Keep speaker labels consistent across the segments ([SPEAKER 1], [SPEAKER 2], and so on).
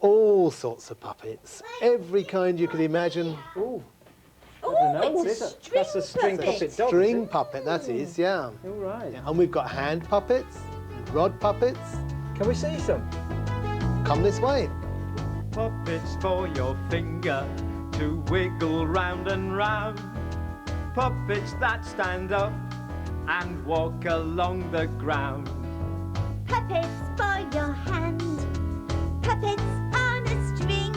[SPEAKER 1] all sorts of puppets, every kind you could imagine.
[SPEAKER 2] Ooh.
[SPEAKER 3] Oh, it's
[SPEAKER 2] That's a string puppet dog.
[SPEAKER 1] String puppet, that is, yeah.
[SPEAKER 2] All right.
[SPEAKER 1] Yeah, and we've got hand puppets, and rod puppets.
[SPEAKER 2] Can we see some?
[SPEAKER 1] Come this way.
[SPEAKER 4] Puppets for your finger to wiggle round and round. Puppets that stand up and walk along the ground.
[SPEAKER 3] Puppets for your hand. Puppets on a string.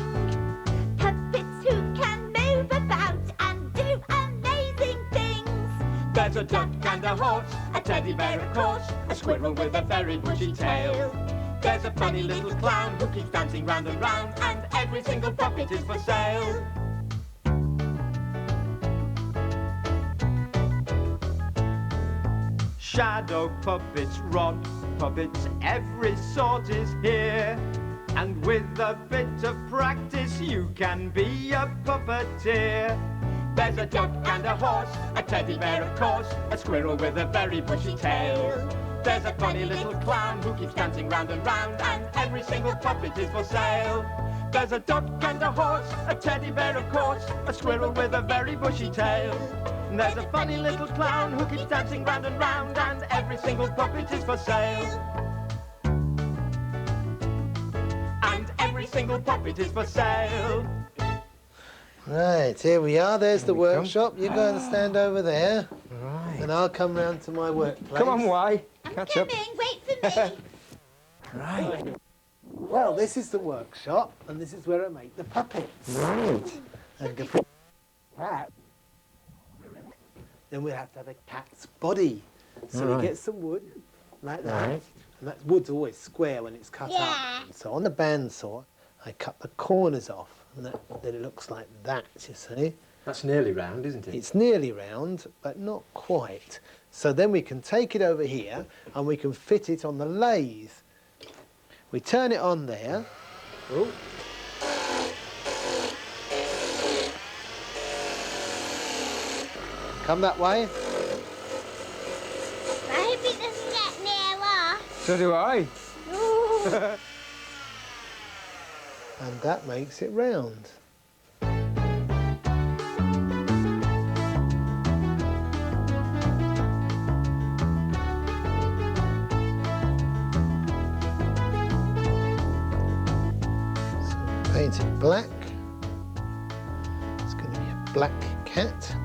[SPEAKER 3] Puppets who can move about and do amazing things.
[SPEAKER 4] There's a duck and a horse, a teddy bear of course, a squirrel with a very bushy tail. There's a funny little clown who keeps dancing round and round, and every single puppet is for sale. Shadow puppets, rod puppets, every sort is here. And with a bit of practice, you can be a puppeteer. There's a duck and a horse, a teddy bear of course, a squirrel with a very bushy tail. There's a funny little clown who keeps dancing round and round, and every single puppet is for sale. There's a duck and a horse, a teddy bear of course, a squirrel with a very bushy tail. There's a funny little clown who keeps dancing round and round, and every single puppet is for sale. And every single puppet is for sale.
[SPEAKER 1] Right, here we are. There's the workshop. You go and stand over there.
[SPEAKER 2] Right.
[SPEAKER 1] And I'll come round to my workplace.
[SPEAKER 2] Come on, Y.
[SPEAKER 3] I'm
[SPEAKER 2] Catch
[SPEAKER 3] coming,
[SPEAKER 2] up.
[SPEAKER 3] wait for me.
[SPEAKER 2] Right.
[SPEAKER 1] Well, this is the workshop, and this is where I make the puppets.
[SPEAKER 2] Right.
[SPEAKER 1] And to put cat, then we have to have a cat's body. So
[SPEAKER 2] Right.
[SPEAKER 1] we get some wood, like that.
[SPEAKER 2] Right.
[SPEAKER 1] And that wood's always square when it's cut
[SPEAKER 3] Yeah.
[SPEAKER 1] up. So on the bandsaw, I cut the corners off, and then it looks like that, you see.
[SPEAKER 2] That's nearly round, isn't it?
[SPEAKER 1] It's nearly round, but not quite. So then we can take it over here, and we can fit it on the lathe. We turn it on there.
[SPEAKER 2] Oh.
[SPEAKER 1] Come that way.
[SPEAKER 3] I hope it doesn't get near us.
[SPEAKER 2] So do I.
[SPEAKER 3] Ooh.
[SPEAKER 1] And that makes it round. So paint it black. It's going to be a black cat.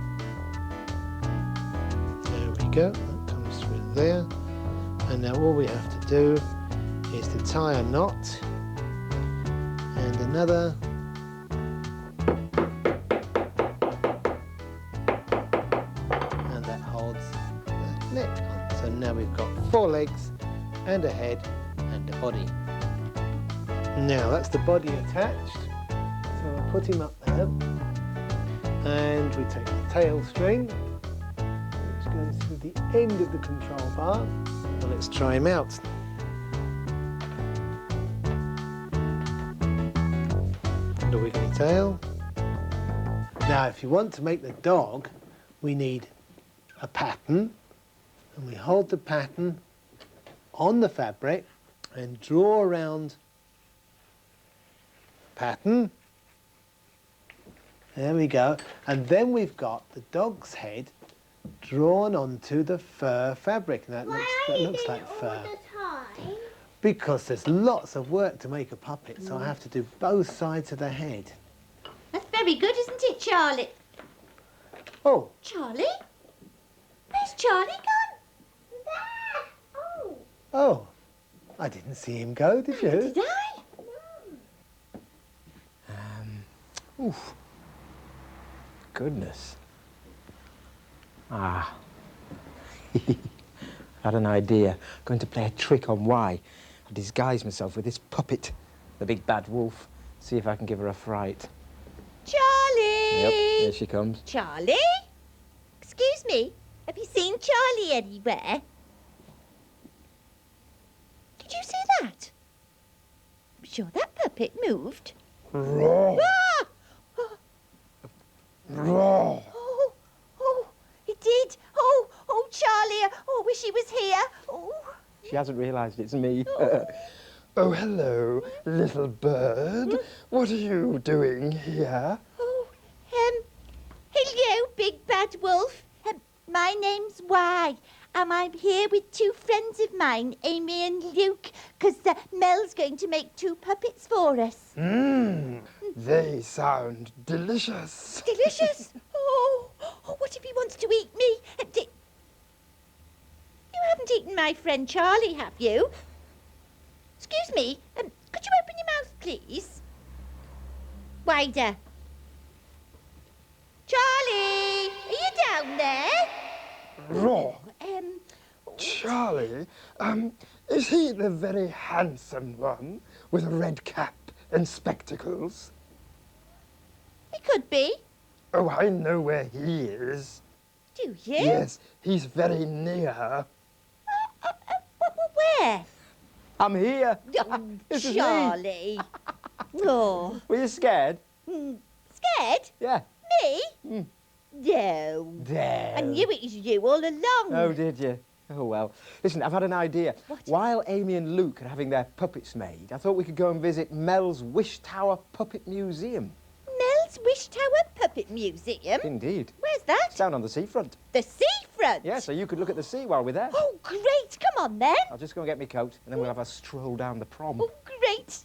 [SPEAKER 1] There we go. That comes through there. And now all we have to do is to tie a knot. And another. And that holds the neck on. So now we've got 4 legs and a head and a body. Now that's the body attached. So I'll put him up there. And we take the tail string, which goes through the end of the control bar. Well, let's try him out. The wiggly tail. Now, if you want to make the dog, we need a pattern, and we hold the pattern on the fabric and draw around the pattern. There we go. And then we've got the dog's head drawn onto the fur fabric. And that looks like fur. Because there's lots of work to make a puppet, so I have to do both sides of the head.
[SPEAKER 3] That's very good, isn't it, Charlie?
[SPEAKER 1] Oh,
[SPEAKER 3] Charlie? Where's Charlie gone? There. Oh.
[SPEAKER 1] oh, I didn't see him go, did you?
[SPEAKER 3] Did I?
[SPEAKER 2] Oof. Goodness. Ah. I had an idea. Going to play a trick on Y. I'll disguise myself with this puppet, the big bad wolf. See if I can give her a fright.
[SPEAKER 3] Charlie!
[SPEAKER 2] Yep, here she comes.
[SPEAKER 3] Charlie? Excuse me, have you seen Charlie anywhere? Did you see that? I'm sure that puppet moved.
[SPEAKER 2] Roar!
[SPEAKER 3] Ah!
[SPEAKER 2] Roar!
[SPEAKER 3] Oh, it did. Oh, Charlie, I wish he was here. Oh.
[SPEAKER 2] She hasn't realised it's me.
[SPEAKER 5] Oh, hello, little bird. What are you doing here?
[SPEAKER 3] Oh, hello, Big Bad Wolf. My name's Y, and I'm here with two friends of mine, Amy and Luke, because Mel's going to make two puppets for us.
[SPEAKER 5] They sound delicious.
[SPEAKER 3] Delicious? Oh, what if he wants to eat me? You haven't eaten my friend Charlie, have you? Excuse me, could you open your mouth, please? Wider. Charlie, are you down there?
[SPEAKER 5] Raw. Charlie, is he the very handsome one with a red cap and spectacles?
[SPEAKER 3] He could be.
[SPEAKER 5] Oh, I know where he is.
[SPEAKER 3] Do you?
[SPEAKER 5] Yes, he's very near.
[SPEAKER 3] Where?
[SPEAKER 2] I'm here.
[SPEAKER 3] Oh,
[SPEAKER 2] This is me.
[SPEAKER 3] Charlie. Oh.
[SPEAKER 2] Were you scared?
[SPEAKER 3] Scared?
[SPEAKER 2] Yeah.
[SPEAKER 3] Me? No.
[SPEAKER 2] There.
[SPEAKER 3] I knew it was you all along.
[SPEAKER 2] Oh, did you? Oh, well. Listen, I've had an idea.
[SPEAKER 3] What?
[SPEAKER 2] While Amy and Luke are having their puppets made, I thought we could go and visit Mel's Wish Tower Puppet Museum.
[SPEAKER 3] Mel's Wish Tower Puppet Museum?
[SPEAKER 2] Indeed.
[SPEAKER 3] Where's that?
[SPEAKER 2] It's down on the seafront.
[SPEAKER 3] The seafront?
[SPEAKER 2] Yeah, so you could look at the sea while we're there.
[SPEAKER 3] Oh, great. Come on, then.
[SPEAKER 2] I'll just go and get my coat, and then we'll have a stroll down the prom.
[SPEAKER 3] Oh, great.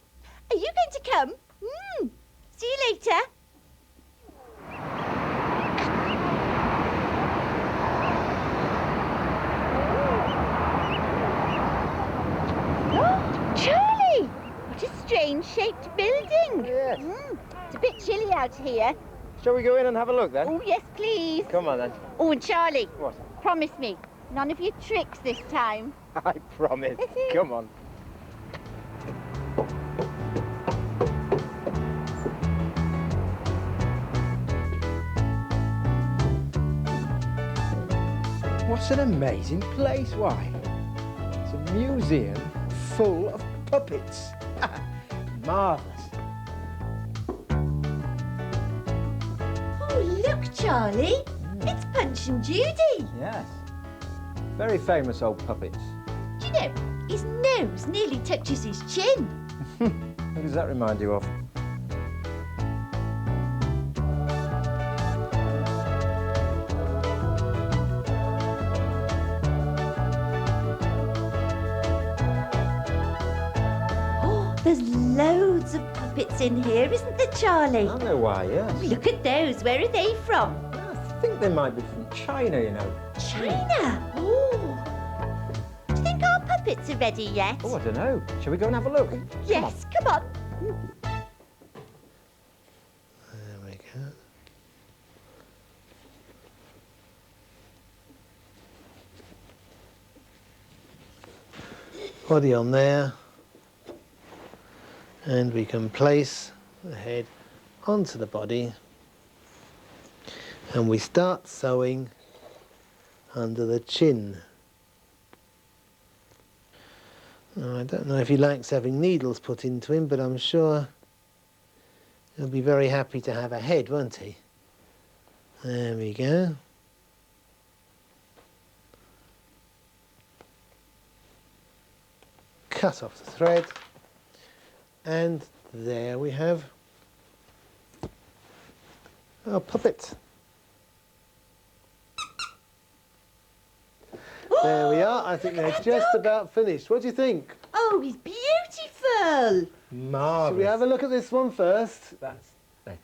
[SPEAKER 3] Are you going to come? See you later. Charlie! What a strange-shaped building.
[SPEAKER 2] Yes.
[SPEAKER 3] It's a bit chilly out here.
[SPEAKER 2] Shall we go in and have a look, then?
[SPEAKER 3] Oh, yes, please.
[SPEAKER 2] Come on, then.
[SPEAKER 3] Oh, and Charlie,
[SPEAKER 2] What?
[SPEAKER 3] promise me, none of your tricks this time.
[SPEAKER 2] I promise. Come on. What an amazing place, why? It's a museum full of puppets. Marvellous.
[SPEAKER 3] Oh, look, Charlie. It's Punch and Judy.
[SPEAKER 2] Yes. Very famous old puppets.
[SPEAKER 3] Do you know, his nose nearly touches his chin.
[SPEAKER 2] Who does that remind you of?
[SPEAKER 3] Oh, there's loads of puppets in here, isn't there, Charlie?
[SPEAKER 2] I know why, yes.
[SPEAKER 3] Look at those. Where are they from?
[SPEAKER 2] I think they might be from China, you know.
[SPEAKER 3] China. Oh. Do you think our puppets are ready yet?
[SPEAKER 2] Oh, I don't know. Shall we go and have a look?
[SPEAKER 3] Yes, come on.
[SPEAKER 1] There we go. Body on there. And we can place the head onto the body. And we start sewing under the chin. Now, I don't know if he likes having needles put into him, but I'm sure he'll be very happy to have a head, won't he? There we go. Cut off the thread, and there we have our puppet. There we are. I think they're just about finished. What do you think?
[SPEAKER 3] Oh, he's beautiful.
[SPEAKER 2] Marvellous.
[SPEAKER 1] Shall we have a look at this one first?
[SPEAKER 2] That's the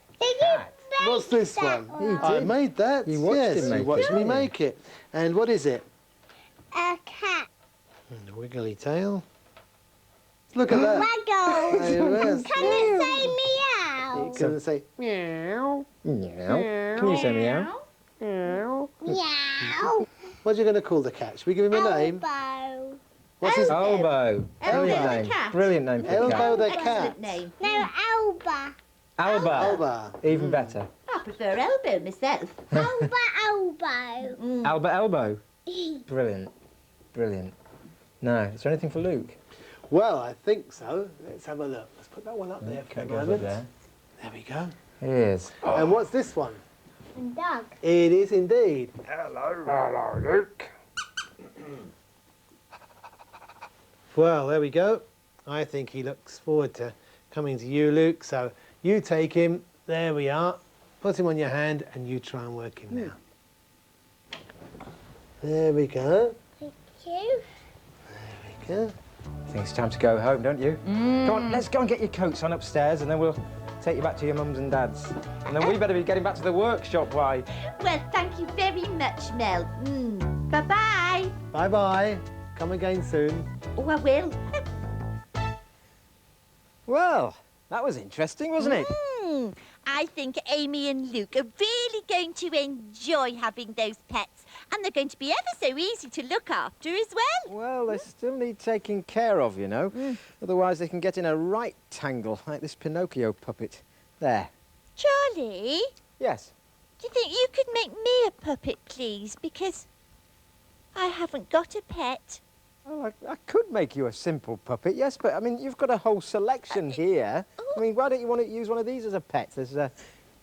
[SPEAKER 1] What's this one? I made that.
[SPEAKER 2] You watched
[SPEAKER 1] yes,
[SPEAKER 2] him make
[SPEAKER 1] you watched
[SPEAKER 2] it,
[SPEAKER 1] me
[SPEAKER 2] didn't you?
[SPEAKER 1] make it. And what is it?
[SPEAKER 6] A cat.
[SPEAKER 1] And a wiggly tail. Look at that.
[SPEAKER 6] Waggles.
[SPEAKER 1] Yes.
[SPEAKER 6] Can it say meow?
[SPEAKER 1] It's going to say meow.
[SPEAKER 2] Meow. Can you say meow?
[SPEAKER 1] Meow.
[SPEAKER 6] Meow.
[SPEAKER 1] What are you going to call the cat? Should we give him a name?
[SPEAKER 6] Elbow.
[SPEAKER 1] What's his
[SPEAKER 2] Elbow. Brilliant
[SPEAKER 3] Elbow
[SPEAKER 2] name.
[SPEAKER 3] the cat.
[SPEAKER 2] Brilliant name for a
[SPEAKER 1] Elbow
[SPEAKER 2] cat.
[SPEAKER 1] the
[SPEAKER 3] Excellent
[SPEAKER 1] cat.
[SPEAKER 3] name.
[SPEAKER 6] No, Elba.
[SPEAKER 2] Alba.
[SPEAKER 1] Alba.
[SPEAKER 2] Even better.
[SPEAKER 3] I prefer elbow myself.
[SPEAKER 6] Elba, elbow.
[SPEAKER 2] Alba Elbow. Brilliant. Brilliant. Now, is there anything for Luke?
[SPEAKER 1] Well, I think so. Let's have a look. Let's put that one up there for a
[SPEAKER 2] go over
[SPEAKER 1] moment.
[SPEAKER 2] there.
[SPEAKER 1] There we go.
[SPEAKER 2] Here's.
[SPEAKER 1] And what's this one?
[SPEAKER 6] And dog.
[SPEAKER 1] It is indeed.
[SPEAKER 5] Hello, Luke.
[SPEAKER 1] Well, there we go. I think he looks forward to coming to you, Luke. So you take him. There we are. Put him on your hand and you try and work him now. There we go.
[SPEAKER 6] Thank you.
[SPEAKER 1] There we go.
[SPEAKER 2] I think it's time to go home, don't you? Come on, let's go and get your coats on upstairs and then we'll take you back to your mums and dads. And then we better be getting back to the workshop, why?
[SPEAKER 3] Well, thank you very much, Mel. Bye-bye.
[SPEAKER 1] Bye-bye. Come again soon.
[SPEAKER 3] Oh, I will.
[SPEAKER 2] Well, that was interesting, wasn't it?
[SPEAKER 3] I think Amy and Luke are really going to enjoy having those pets, and they're going to be ever so easy to look after as well.
[SPEAKER 2] Well, they still need taking care of, you know. Otherwise they can get in a right tangle, like this Pinocchio puppet. There.
[SPEAKER 3] Charlie,
[SPEAKER 2] Yes.
[SPEAKER 3] do you think you could make me a puppet, please? Because I haven't got a pet.
[SPEAKER 2] Oh, I could make you a simple puppet, yes, but, I mean, you've got a whole selection here. I mean, why don't you want to use one of these as a pet? There's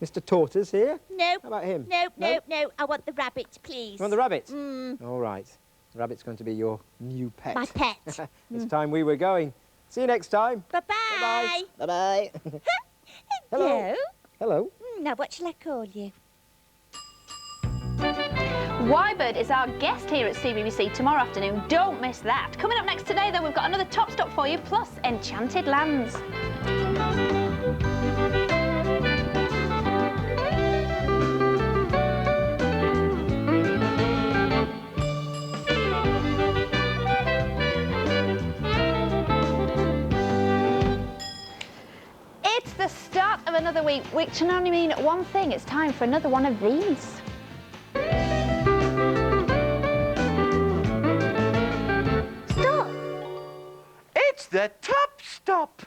[SPEAKER 2] Mr. Tortoise here.
[SPEAKER 3] No.
[SPEAKER 2] How about him?
[SPEAKER 3] No. I want the rabbit, please.
[SPEAKER 2] You want the rabbit? All right. The rabbit's going to be your new pet.
[SPEAKER 3] My pet.
[SPEAKER 2] It's time we were going. See you next time.
[SPEAKER 3] Bye-bye.
[SPEAKER 2] Bye-bye.
[SPEAKER 3] Hello.
[SPEAKER 2] Hello.
[SPEAKER 3] Now, what shall I call you?
[SPEAKER 7] Wybird is our guest here at CBBC tomorrow afternoon. Don't miss that. Coming up next today, though, we've got another top stop for you, plus Enchanted Lands. It's the start of another week, which can only mean one thing. It's time for another one of these.
[SPEAKER 4] It's the top stop.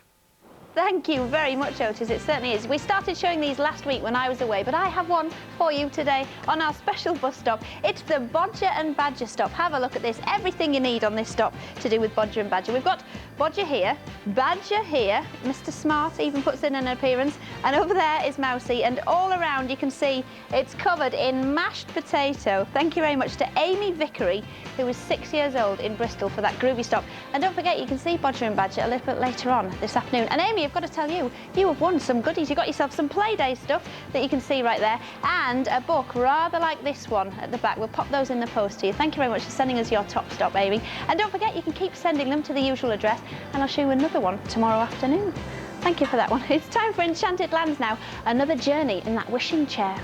[SPEAKER 7] Thank you very much, Otis. It certainly is. We started showing these last week when I was away, but I have one for you today on our special bus stop. It's the Bodger and Badger stop. Have a look at this. Everything you need on this stop to do with Bodger and Badger. We've got Bodger here, Badger here, Mr. Smart even puts in an appearance, and over there is Mousy, and all around you can see it's covered in mashed potato. Thank you very much to Amy Vickery, who was 6 years old in Bristol for that groovy stop. And don't forget, you can see Bodger and Badger a little bit later on this afternoon. And Amy, I've got to tell you, you have won some goodies. You got yourself some Playdays stuff that you can see right there, and a book rather like this one at the back. We'll pop those in the post to you. Thank you very much for sending us your top stop, Amy. And don't forget, you can keep sending them to the usual address, and I'll show you another one tomorrow afternoon. Thank you for that one. It's time for Enchanted Lands now. Another journey in that wishing chair.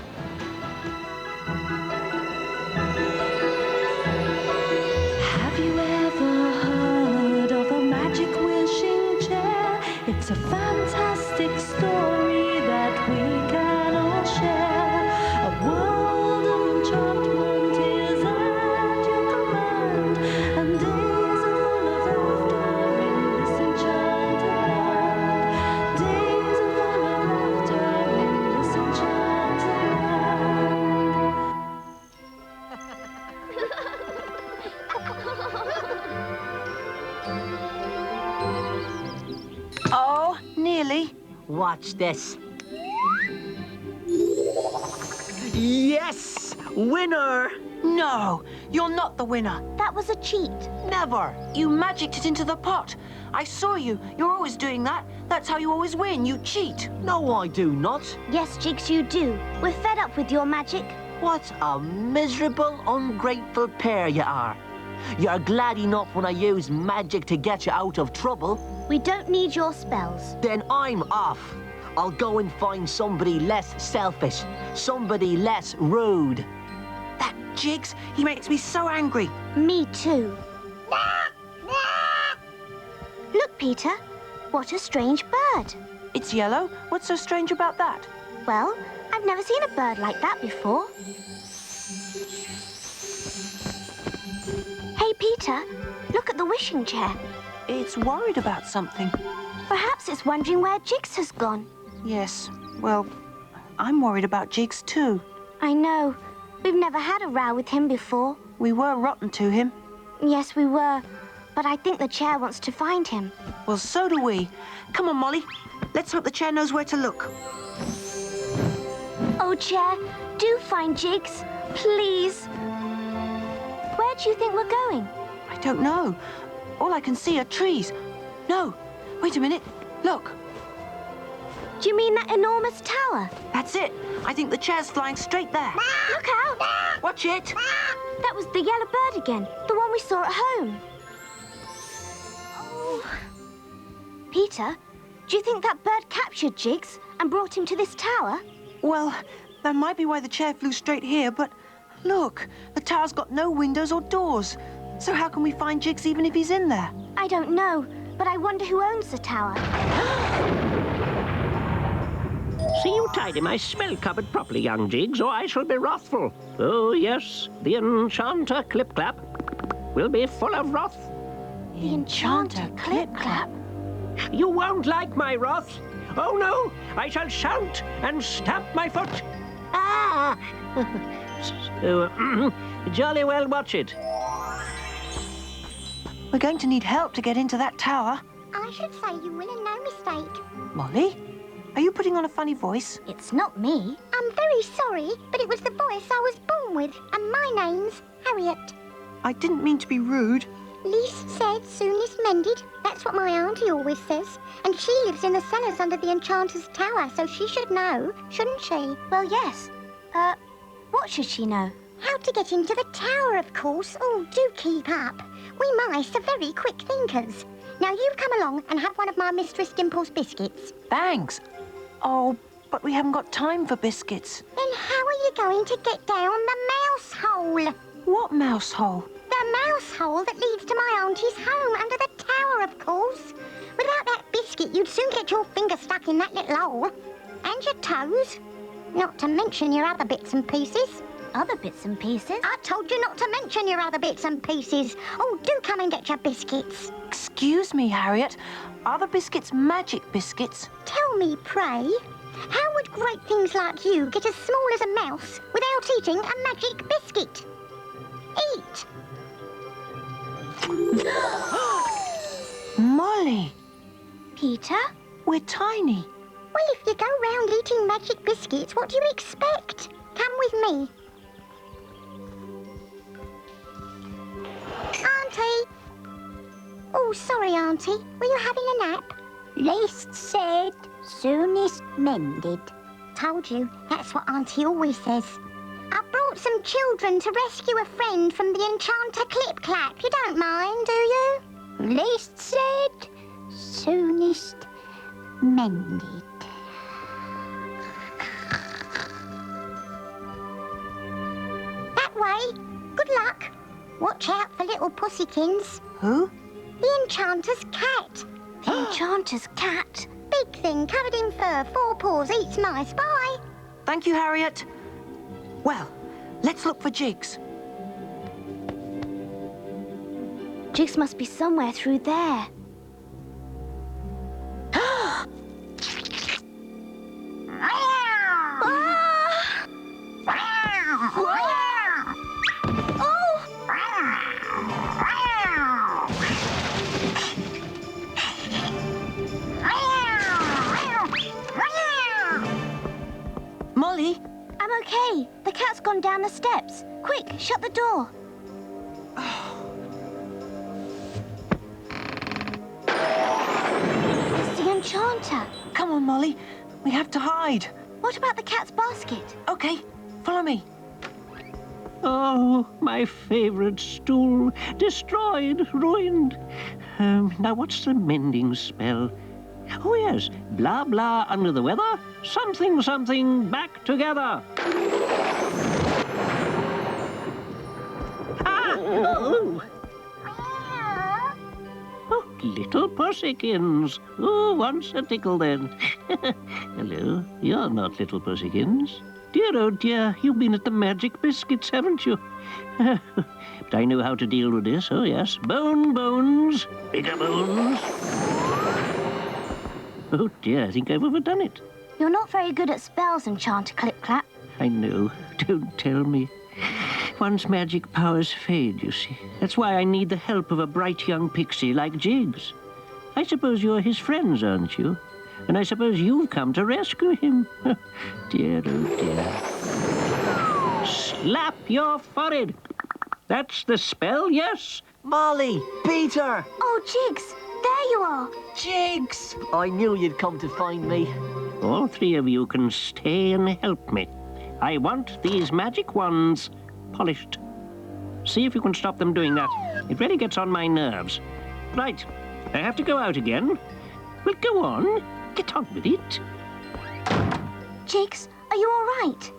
[SPEAKER 8] Have you ever heard of a magic wishing chair? It's a fantastic story that we can all share. A world of enchantment is at your command, and days are full of laughter in this enchanted land. Days are full of laughter in this enchanted land.
[SPEAKER 9] Oh, nearly. Watch this. Yes! Winner!
[SPEAKER 8] No, you're not the winner.
[SPEAKER 6] That was a cheat.
[SPEAKER 8] Never. You magicked it into the pot. I saw you. You're always doing that. That's how you always win. You cheat.
[SPEAKER 9] No, I do not.
[SPEAKER 6] Yes, Jigs, you do. We're fed up with your magic.
[SPEAKER 9] What a miserable, ungrateful pair you are. You're glad enough when I use magic to get you out of trouble.
[SPEAKER 6] We don't need your spells.
[SPEAKER 9] Then I'm off. I'll go and find somebody less selfish, somebody less rude.
[SPEAKER 8] That Jigs, he makes me so angry.
[SPEAKER 6] Me too. Look, Peter. What a strange bird.
[SPEAKER 8] It's yellow. What's so strange about that?
[SPEAKER 6] Well, I've never seen a bird like that before. Hey, Peter, look at the wishing chair.
[SPEAKER 8] It's worried about something.
[SPEAKER 6] Perhaps it's wondering where Jigs has gone.
[SPEAKER 8] Yes, well, I'm worried about Jigs too.
[SPEAKER 6] I know. We've never had a row with him before.
[SPEAKER 8] We were rotten to him.
[SPEAKER 6] Yes, we were. But I think the chair wants to find him.
[SPEAKER 8] Well, so do we. Come on, Molly. Let's hope the chair knows where to look.
[SPEAKER 6] Oh, chair, do find Jigs, please. Where do you think we're going?
[SPEAKER 8] I don't know. All I can see are trees. No,
[SPEAKER 10] Wait a minute. Look.
[SPEAKER 6] Do you mean that enormous tower?
[SPEAKER 10] That's it. I think the chair's flying straight there.
[SPEAKER 6] Look out!
[SPEAKER 10] Watch it.
[SPEAKER 6] That was the yellow bird again, the one we saw at home. Oh. Peter, do you think that bird captured Jiggs and brought him to this tower?
[SPEAKER 10] Well, that might be why the chair flew straight here, but look, the tower's got no windows or doors. So how can we find Jiggs even if he's in there?
[SPEAKER 6] I don't know, but I wonder who owns the tower.
[SPEAKER 11] See you tidy my smell cupboard properly, young Jiggs, or I shall be wrathful. Oh, yes, the enchanter Clip-Clap will be full of wrath.
[SPEAKER 6] The enchanter Clip-Clap?
[SPEAKER 11] You won't like my wrath. Oh, no, I shall shout and stamp my foot. Ah! So, jolly well watch it.
[SPEAKER 10] We're going to need help to get into that tower.
[SPEAKER 3] I should say you will and no mistake.
[SPEAKER 10] Molly, are you putting on a funny voice?
[SPEAKER 6] It's not me.
[SPEAKER 3] I'm very sorry, but it was the voice I was born with, and my name's Harriet.
[SPEAKER 10] I didn't mean to be rude.
[SPEAKER 3] Least said, soonest mended. That's what my auntie always says. And she lives in the cellars under the Enchanter's Tower, so she should know, shouldn't she?
[SPEAKER 6] Well, yes. What should she know?
[SPEAKER 3] How to get into the tower, of course. Oh, do keep up. We mice are very quick thinkers. Now you come along and have one of my Mistress Dimple's biscuits.
[SPEAKER 10] Thanks. Oh, but we haven't got time for biscuits.
[SPEAKER 3] Then how are you going to get down the mouse hole?
[SPEAKER 10] What mouse hole?
[SPEAKER 3] The mouse hole that leads to my auntie's home under the tower, of course. Without that biscuit, you'd soon get your finger stuck in that little hole. And your toes. Not to mention your other bits and pieces.
[SPEAKER 6] Other bits and pieces?
[SPEAKER 3] I told you not to mention your other bits and pieces. Oh, do come and get your biscuits.
[SPEAKER 10] Excuse me, Harriet. Are the biscuits magic biscuits?
[SPEAKER 3] Tell me, pray, how would great things like you get as small as a mouse without eating a magic biscuit? Eat.
[SPEAKER 10] Molly!
[SPEAKER 6] Peter?
[SPEAKER 10] We're tiny.
[SPEAKER 3] Well, if you go round eating magic biscuits, what do you expect? Come with me. Auntie! Oh, sorry, Auntie. Were you having a nap?
[SPEAKER 12] Least said, soonest mended.
[SPEAKER 3] Told you. That's what Auntie always says. I brought some children to rescue a friend from the Enchanter Clip-Clap. You don't mind, do you?
[SPEAKER 12] Least said, soonest mended.
[SPEAKER 3] That way. Good luck. Watch out for little pussykins.
[SPEAKER 10] Who?
[SPEAKER 3] The Enchanter's cat.
[SPEAKER 6] The Enchanter's cat?
[SPEAKER 3] Big thing, covered in fur, 4 paws, eats mice. Bye.
[SPEAKER 10] Thank you, Harriet. Well, let's look for Jiggs.
[SPEAKER 6] Jiggs must be somewhere through there.
[SPEAKER 10] Molly?
[SPEAKER 6] I'm okay. The cat's gone down the steps. Quick, shut the door. It's the Enchanter.
[SPEAKER 10] Come on, Molly. We have to hide.
[SPEAKER 6] What about the cat's basket?
[SPEAKER 10] Okay, follow me.
[SPEAKER 11] Oh, my favourite stool. Destroyed, ruined. Now, what's the mending spell? Oh, yes. Blah, blah, under the weather. Something, something, back together. Ah! Oh! Oh, little pussykins. Oh, once a tickle then. Hello, you're not little pussykins. Dear, oh dear, you've been at the magic biscuits, haven't you? But I know how to deal with this, oh yes. Bones, bigger bones. Oh dear, I think I've overdone it.
[SPEAKER 6] You're not very good at spells, Enchanter Clip-Clap.
[SPEAKER 11] I know, don't tell me. One's magic powers fade, you see. That's why I need the help of a bright young pixie like Jiggs. I suppose you're his friends, aren't you? And I suppose you've come to rescue him. Dear, oh dear. Slap your forehead. That's the spell, yes?
[SPEAKER 9] Molly! Peter!
[SPEAKER 6] Oh, Jiggs, There you are.
[SPEAKER 10] Jigs!
[SPEAKER 9] I knew you'd come to find me.
[SPEAKER 11] All three of you can stay and help me. I want these magic wands polished. See if you can stop them doing that. It really gets on my nerves. Right, I have to go out again. Well, go on. Get on with it.
[SPEAKER 6] Jigs, are you all right?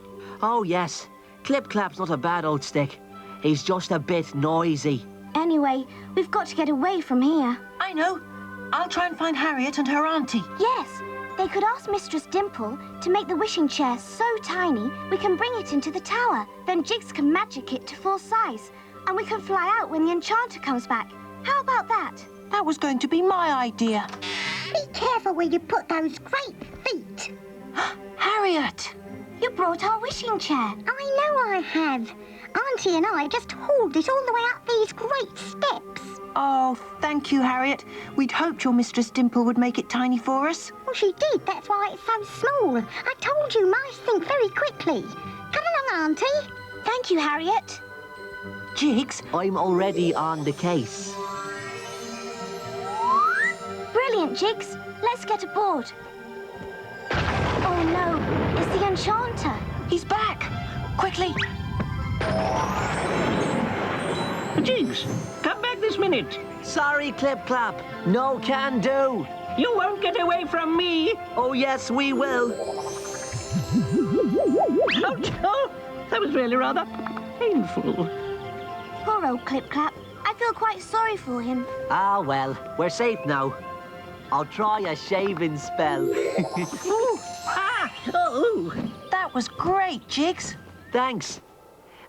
[SPEAKER 9] Oh, yes. Clip-Clap's not a bad old stick. He's just a bit noisy.
[SPEAKER 6] Anyway, we've got to get away from here.
[SPEAKER 10] I know. I'll try and find Harriet and her auntie.
[SPEAKER 6] Yes, they could ask Mistress Dimple to make the wishing chair so tiny we can bring it into the tower. Then Jigs can magic it to full size, and we can fly out when the enchanter comes back. How about that?
[SPEAKER 10] That was going to be my idea.
[SPEAKER 12] Be careful where you put those great feet.
[SPEAKER 10] Harriet!
[SPEAKER 6] You brought our wishing chair.
[SPEAKER 12] I know I have. Auntie and I just hauled it all the way up these great steps.
[SPEAKER 10] Oh, thank you, Harriet. We'd hoped your Mistress Dimple would make it tiny for us.
[SPEAKER 12] Well, she did. That's why it's so small. I told you mice think very quickly. Come along, Auntie.
[SPEAKER 6] Thank you, Harriet.
[SPEAKER 10] Jigs?
[SPEAKER 9] I'm already on the case.
[SPEAKER 6] Brilliant, Jigs. Let's get aboard. Oh, no. It's the enchanter.
[SPEAKER 10] He's back. Quickly.
[SPEAKER 11] Jigs, come back this minute.
[SPEAKER 9] Sorry, Clip-Clap. No can do.
[SPEAKER 11] You won't get away from me.
[SPEAKER 9] Oh, yes, we will.
[SPEAKER 11] Ouch! Oh, that was really rather painful.
[SPEAKER 6] Poor old Clip-Clap. I feel quite sorry for him.
[SPEAKER 9] Ah, well, we're safe now. I'll try a shaving spell.
[SPEAKER 11] Ooh, ah, oh.
[SPEAKER 10] That was great, Jigs.
[SPEAKER 9] Thanks.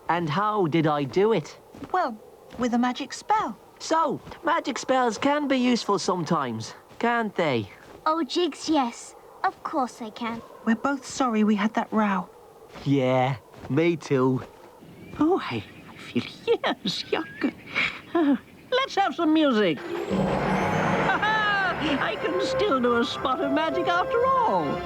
[SPEAKER 9] And how did I do it?
[SPEAKER 10] Well, with a magic spell.
[SPEAKER 9] So, magic spells can be useful sometimes, can't they?
[SPEAKER 6] Oh, Jigs, yes. Of course they can.
[SPEAKER 10] We're both sorry we had that row.
[SPEAKER 9] Yeah, me too.
[SPEAKER 11] Oh, I feel years younger. Let's have some music. I can still do a spot of magic after all.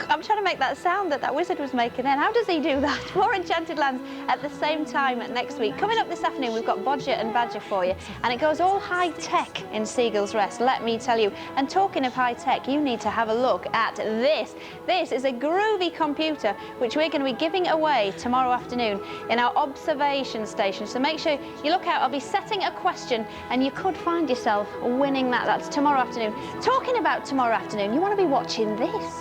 [SPEAKER 7] I'm trying to make that sound that wizard was making then. How does he do that? More Enchanted Lands at the same time next week. Coming up this afternoon, we've got Bodger and Badger for you. And it goes all high-tech in Seagull's Rest, let me tell you. And talking of high-tech, you need to have a look at this. This is a groovy computer, which we're going to be giving away tomorrow afternoon in our observation station. So make sure you look out. I'll be setting a question, and you could find yourself winning that. That's tomorrow afternoon. Talking about tomorrow afternoon, you want to be watching this.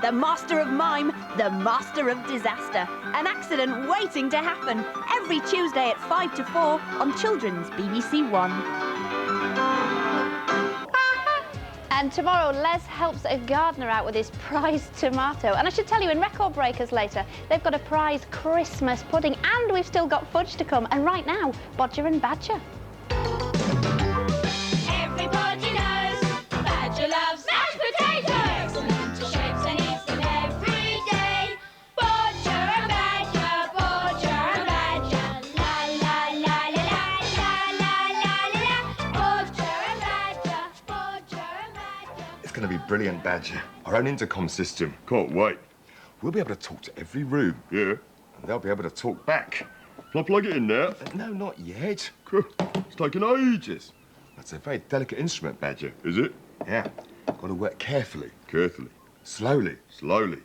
[SPEAKER 13] The master of mime, the master of disaster. An accident waiting to happen. Every Tuesday at 5 to 4 on Children's BBC One.
[SPEAKER 7] And tomorrow, Les helps a gardener out with his prize tomato. And I should tell you, in Record Breakers later, they've got a prize Christmas pudding, and we've still got Fudge to come. And right now, Bodger and Badger.
[SPEAKER 8] Everybody knows Badger loves mashed potatoes. Excellent shapes and eats them every day. Bodger and Badger, Bodger and Badger. La la la la la la la la la. Bodger and Badger, Bodger and Badger.
[SPEAKER 14] It's going to be brilliant, Badger. Our own intercom system. Can't wait. We'll be able to talk to every room. Yeah. And they'll be able to talk back. Can I plug it in there? No, not yet. It's taking ages. That's a very delicate instrument, Badger. Is it? Yeah. Got to work carefully. Carefully. Slowly. Slowly.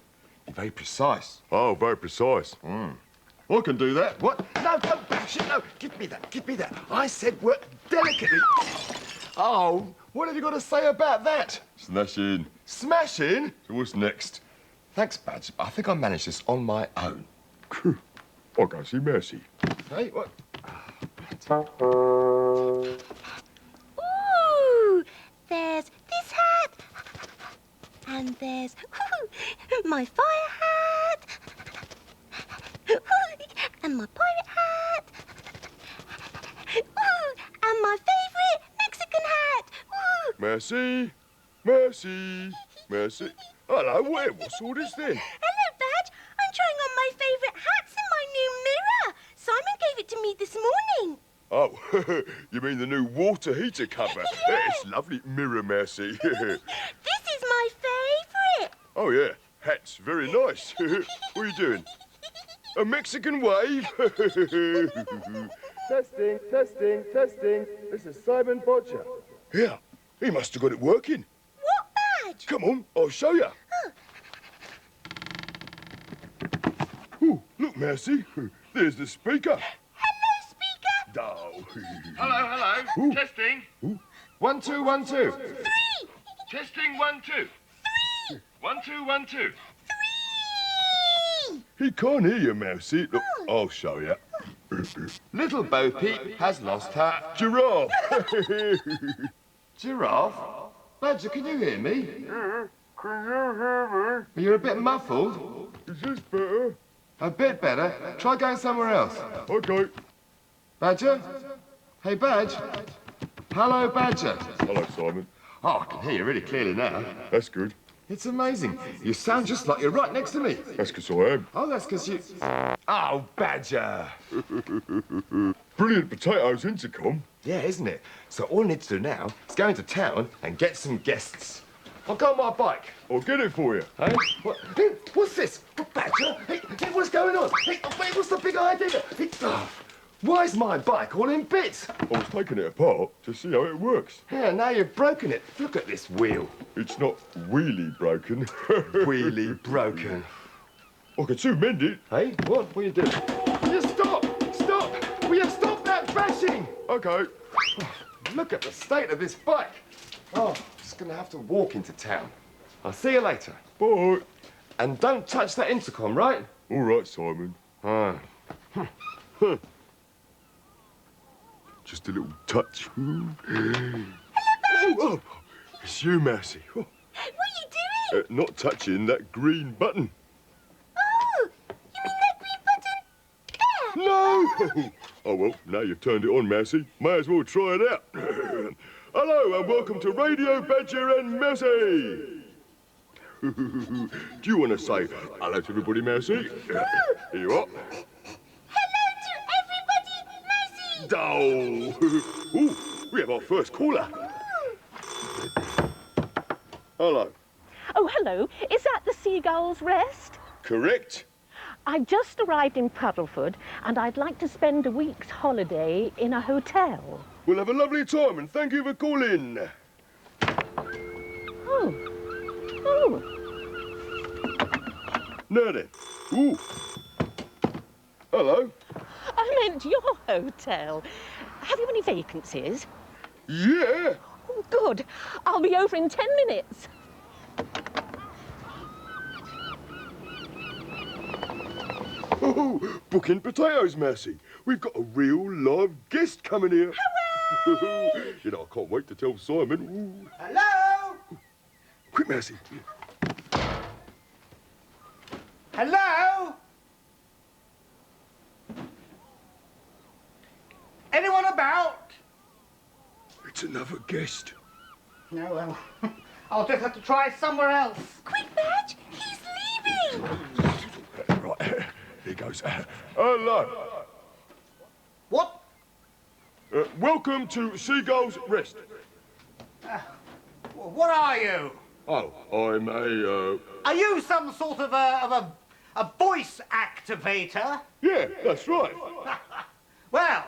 [SPEAKER 14] Be very precise. Oh, very precise. I can do that. What? No, don't bash it. No, give me that. Give me that. I said work delicately. Oh, what have you got to say about that? Smashing. Smashing? So what's next? Thanks, Badger, but I think I managed this on my own. I can't see Mercy. Hey, what?
[SPEAKER 15] Ooh, there's this hat. And there's my fire hat. And my pirate hat. And my favourite Mexican hat.
[SPEAKER 14] Mercy, Mercy, Mercy. Hello, what's all this then?
[SPEAKER 15] Hello, Badge. I'm trying on my favourite hats in my new mirror. Simon gave it to me this morning.
[SPEAKER 14] Oh, you mean the new water heater cover?
[SPEAKER 15] Yeah.
[SPEAKER 14] It's lovely mirror, Mercy.
[SPEAKER 15] This is my favourite.
[SPEAKER 14] Oh, yeah, hats, very nice. What are you doing? A Mexican wave? Testing, testing, testing. This is Simon Bodger. Yeah, he must have got it working.
[SPEAKER 15] What, Badge?
[SPEAKER 14] Come on, I'll show you. Oh, look, Mercy. There's the speaker.
[SPEAKER 15] Hello, speaker.
[SPEAKER 14] Oh.
[SPEAKER 16] Hello.
[SPEAKER 14] Ooh.
[SPEAKER 16] Testing.
[SPEAKER 14] Ooh. 1, 2, 1, 2.
[SPEAKER 15] 3.
[SPEAKER 16] Testing 1, 2.
[SPEAKER 15] 3.
[SPEAKER 16] 1, 2, 1, 2.
[SPEAKER 15] 3.
[SPEAKER 14] He can't hear you, Mercy. Look, I'll show you. Little Bo Peep has lost her giraffe. Giraffe? Badger, can you hear me?
[SPEAKER 16] Yeah, can you hear me?
[SPEAKER 14] You're a bit muffled.
[SPEAKER 16] Is this better?
[SPEAKER 14] A bit better. Try going somewhere else.
[SPEAKER 16] Okay.
[SPEAKER 14] Badger? Hey, Badge. Hello, Badger.
[SPEAKER 16] Hello, Simon.
[SPEAKER 14] Oh, I can hear you really clearly now.
[SPEAKER 16] That's good.
[SPEAKER 14] It's amazing. You sound just like you're right next to me.
[SPEAKER 16] That's because I am.
[SPEAKER 14] Oh, that's because you... Oh, Badger.
[SPEAKER 16] Brilliant potatoes intercom.
[SPEAKER 14] Yeah, isn't it? So all I need to do now is go into town and get some guests. I'll go on my bike.
[SPEAKER 16] I'll get it for you.
[SPEAKER 14] Hey? What? Hey, what's this? Badger? Hey, what's going on? Hey, wait, what's the big idea? Hey, why is my bike all in bits?
[SPEAKER 16] I was taking it apart to see how it works.
[SPEAKER 14] Yeah, now you've broken it. Look at this wheel.
[SPEAKER 16] It's not wheelie broken.
[SPEAKER 14] Wheelie broken.
[SPEAKER 16] I could soon mend it.
[SPEAKER 14] Hey, what are you doing? You stop! Stop! Will you stop that bashing?
[SPEAKER 16] Okay.
[SPEAKER 14] Look at the state of this bike. Oh, I'm just going to have to walk into town. I'll see you later.
[SPEAKER 16] Bye.
[SPEAKER 14] And don't touch that intercom, right?
[SPEAKER 16] All right, Simon. Just a little touch. Oh, it's you, Mercy.
[SPEAKER 15] What are you doing?
[SPEAKER 16] Not touching that green button.
[SPEAKER 15] Oh, you mean that green button? There.
[SPEAKER 16] No! Oh, well, now you've turned it on, Mercy. May as well try it out. Hello, and welcome to Radio Badger and Mercy. Do you want to say hello to everybody, Mercy? Here you are. Oh, ooh, we have our first caller. Hello.
[SPEAKER 17] Oh, hello. Is that the Seagull's Rest?
[SPEAKER 16] Correct.
[SPEAKER 17] I've just arrived in Puddleford and I'd like to spend a week's holiday in a hotel.
[SPEAKER 16] We'll have a lovely time and thank you for calling.
[SPEAKER 17] Oh.
[SPEAKER 16] Now then. Ooh. Hello.
[SPEAKER 17] I meant your hotel. Have you any vacancies?
[SPEAKER 16] Yeah.
[SPEAKER 17] Oh, good. I'll be over in 10 minutes.
[SPEAKER 16] Oh, booking potatoes, Mercy. We've got a real live guest coming here.
[SPEAKER 15] Hooray!
[SPEAKER 16] You know, I can't wait to tell Simon. Ooh.
[SPEAKER 18] Hello?
[SPEAKER 16] Quick, Mercy.
[SPEAKER 18] Hello? Anyone about?
[SPEAKER 16] It's another guest.
[SPEAKER 18] No, well, I'll just have to try somewhere else.
[SPEAKER 15] Quick, Badge, he's leaving.
[SPEAKER 16] Right, here goes. Hello.
[SPEAKER 18] What?
[SPEAKER 16] Welcome to Seagull's Rest.
[SPEAKER 18] What are you?
[SPEAKER 16] Oh, I'm a,
[SPEAKER 18] Are you some sort of a voice activator?
[SPEAKER 16] Yeah, that's right.
[SPEAKER 18] Well,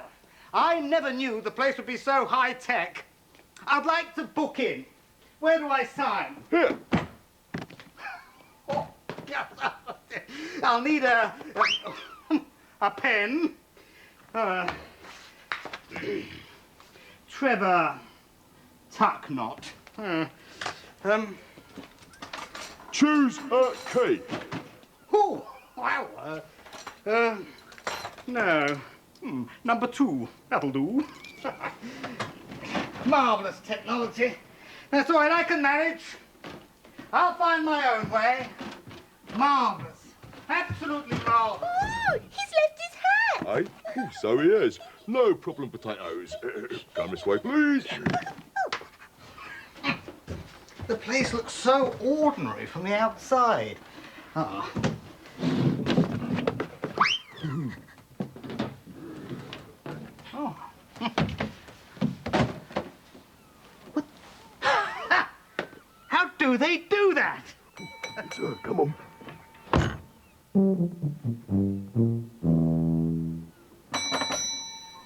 [SPEAKER 18] I never knew the place would be so high-tech. I'd like to book in. Where do I sign?
[SPEAKER 16] Here.
[SPEAKER 18] Oh, I'll need a pen. Trevor Tucknot.
[SPEAKER 16] Choose a key.
[SPEAKER 18] Oh, wow. No. Number 2. That'll do. Marvellous technology. That's all right, I can manage. I'll find my own way. Marvellous. Absolutely marvellous.
[SPEAKER 15] Oh, he's left his hat.
[SPEAKER 16] Hey, so he is. No problem, potatoes. Come this way, please.
[SPEAKER 18] The place looks so ordinary from the outside. Ah. Oh. What? How do they do that?
[SPEAKER 16] Come on.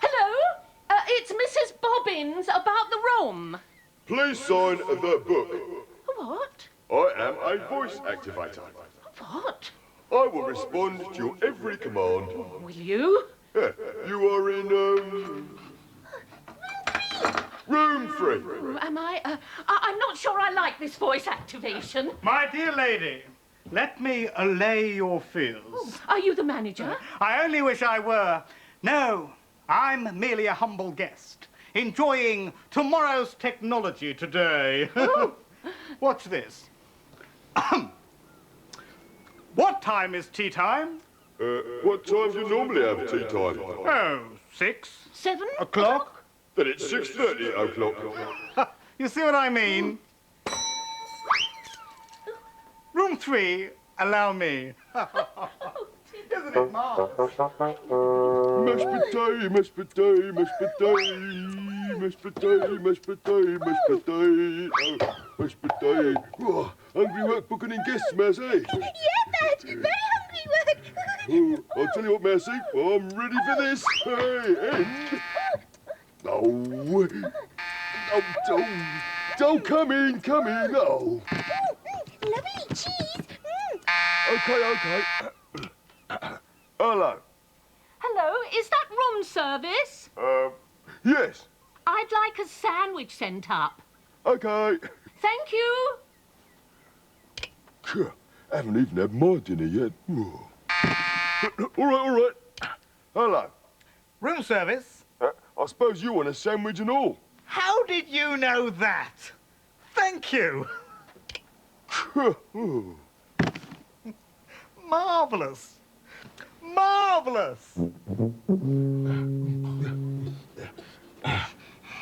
[SPEAKER 17] Hello? It's Mrs. Bobbins about the room.
[SPEAKER 16] Please sign the book.
[SPEAKER 17] What?
[SPEAKER 16] I am a voice activator.
[SPEAKER 17] What?
[SPEAKER 16] I will respond to your every command.
[SPEAKER 17] Will you?
[SPEAKER 16] Yeah, you are in, room 3.
[SPEAKER 17] Am I? I'm not sure I like this voice activation.
[SPEAKER 18] My dear lady, let me allay your fears.
[SPEAKER 17] Oh, are you the manager?
[SPEAKER 18] I only wish I were. No, I'm merely a humble guest, enjoying tomorrow's technology today.
[SPEAKER 17] Oh.
[SPEAKER 18] Watch this. What time is tea time?
[SPEAKER 16] What time do you normally have tea time?
[SPEAKER 18] Oh, 6.
[SPEAKER 17] 7
[SPEAKER 18] o'clock?
[SPEAKER 16] Then it's 6:30 o'clock.
[SPEAKER 18] You see what I mean? Room 3, allow me. Isn't it marvellous?
[SPEAKER 16] Mashed potato, mashed potato, mashed potato, mashed potato, mashed potato, mashed potato, mashed potato. Oh, hungry work booking in guests, Massey.
[SPEAKER 15] Yeah, Dad, very hungry work.
[SPEAKER 16] Oh, I'll tell you what, Massey, I'm ready for this. Hey, and... Oh, come in, oh.
[SPEAKER 15] Lovely cheese.
[SPEAKER 16] Okay. Hello.
[SPEAKER 17] Hello, is that room service?
[SPEAKER 16] Yes.
[SPEAKER 17] I'd like a sandwich sent up.
[SPEAKER 16] Okay.
[SPEAKER 17] Thank you.
[SPEAKER 16] Haven't even had my dinner yet. All right. Hello.
[SPEAKER 18] Room service?
[SPEAKER 16] I suppose you want a sandwich and all.
[SPEAKER 18] How did you know that? Thank you. Marvellous. Marvellous.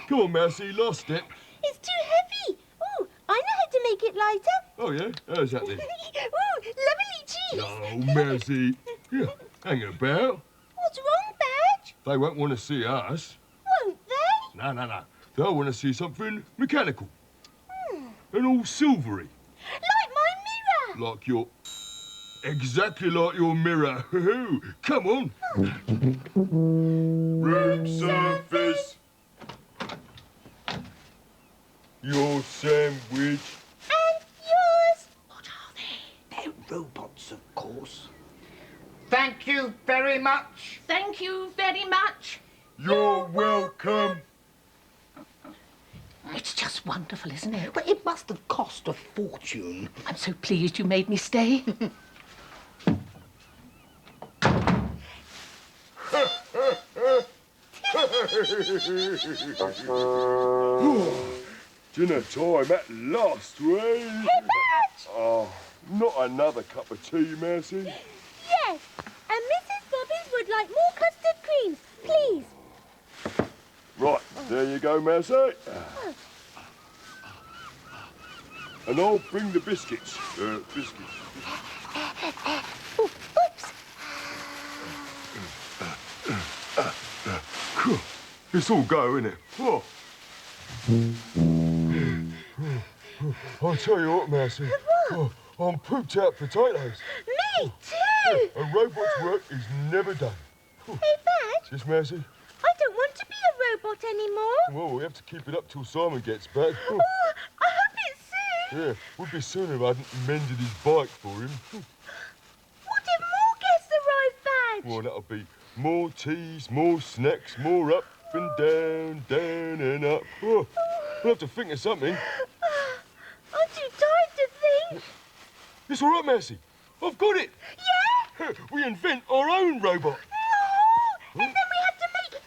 [SPEAKER 16] Come on, Massey, lost it.
[SPEAKER 15] It's too heavy. Ooh, I know how to make it lighter.
[SPEAKER 16] Oh, yeah? How's that then?
[SPEAKER 15] Ooh, lovely cheese.
[SPEAKER 16] Oh, Massey. Yeah, hang about.
[SPEAKER 15] What's wrong, Badge?
[SPEAKER 16] They won't want to see us.
[SPEAKER 15] Won't they?
[SPEAKER 16] No. They'll want to see something mechanical. And all silvery.
[SPEAKER 15] Like my mirror.
[SPEAKER 16] Like your... Exactly like your mirror. Come on. Room service. Your sandwich.
[SPEAKER 15] And yours.
[SPEAKER 18] What are they? They're robots, of course. Thank you very much.
[SPEAKER 17] Thank you very much.
[SPEAKER 16] You're welcome.
[SPEAKER 17] It's just wonderful, isn't it?
[SPEAKER 18] But it must have cost a fortune.
[SPEAKER 17] I'm so pleased you made me stay.
[SPEAKER 16] Dinner time at last, Ray.
[SPEAKER 15] Hey, Badge.
[SPEAKER 16] Oh, not another cup of tea, Massey.
[SPEAKER 15] Yes, and Mrs. Bobbins would like more custard creams, please.
[SPEAKER 16] Right, there you go, Massey. And I'll bring the biscuits. Biscuits.
[SPEAKER 15] Oops.
[SPEAKER 16] It's all go, innit? Oh. I'll tell you what, Massey. Oh, I'm pooped out potatoes.
[SPEAKER 15] Me too.
[SPEAKER 16] A robot's work is never done.
[SPEAKER 15] Hey, Badge.
[SPEAKER 16] Yes, Massey?
[SPEAKER 15] I don't want to be a robot anymore.
[SPEAKER 16] Well, we have to keep it up till Simon gets back.
[SPEAKER 15] Oh, I hope it's soon.
[SPEAKER 16] Yeah, would be sooner if I hadn't mended his bike for him.
[SPEAKER 15] What if more guests arrive, Badge?
[SPEAKER 16] Well, that'll be more teas, more snacks, more up and down, down and up. Oh, we'll have to think of something.
[SPEAKER 15] I'm too tired to think.
[SPEAKER 16] It's all right, Massey. I've got it.
[SPEAKER 15] Yeah?
[SPEAKER 16] We invent our own robot.
[SPEAKER 15] No! And then we have to make him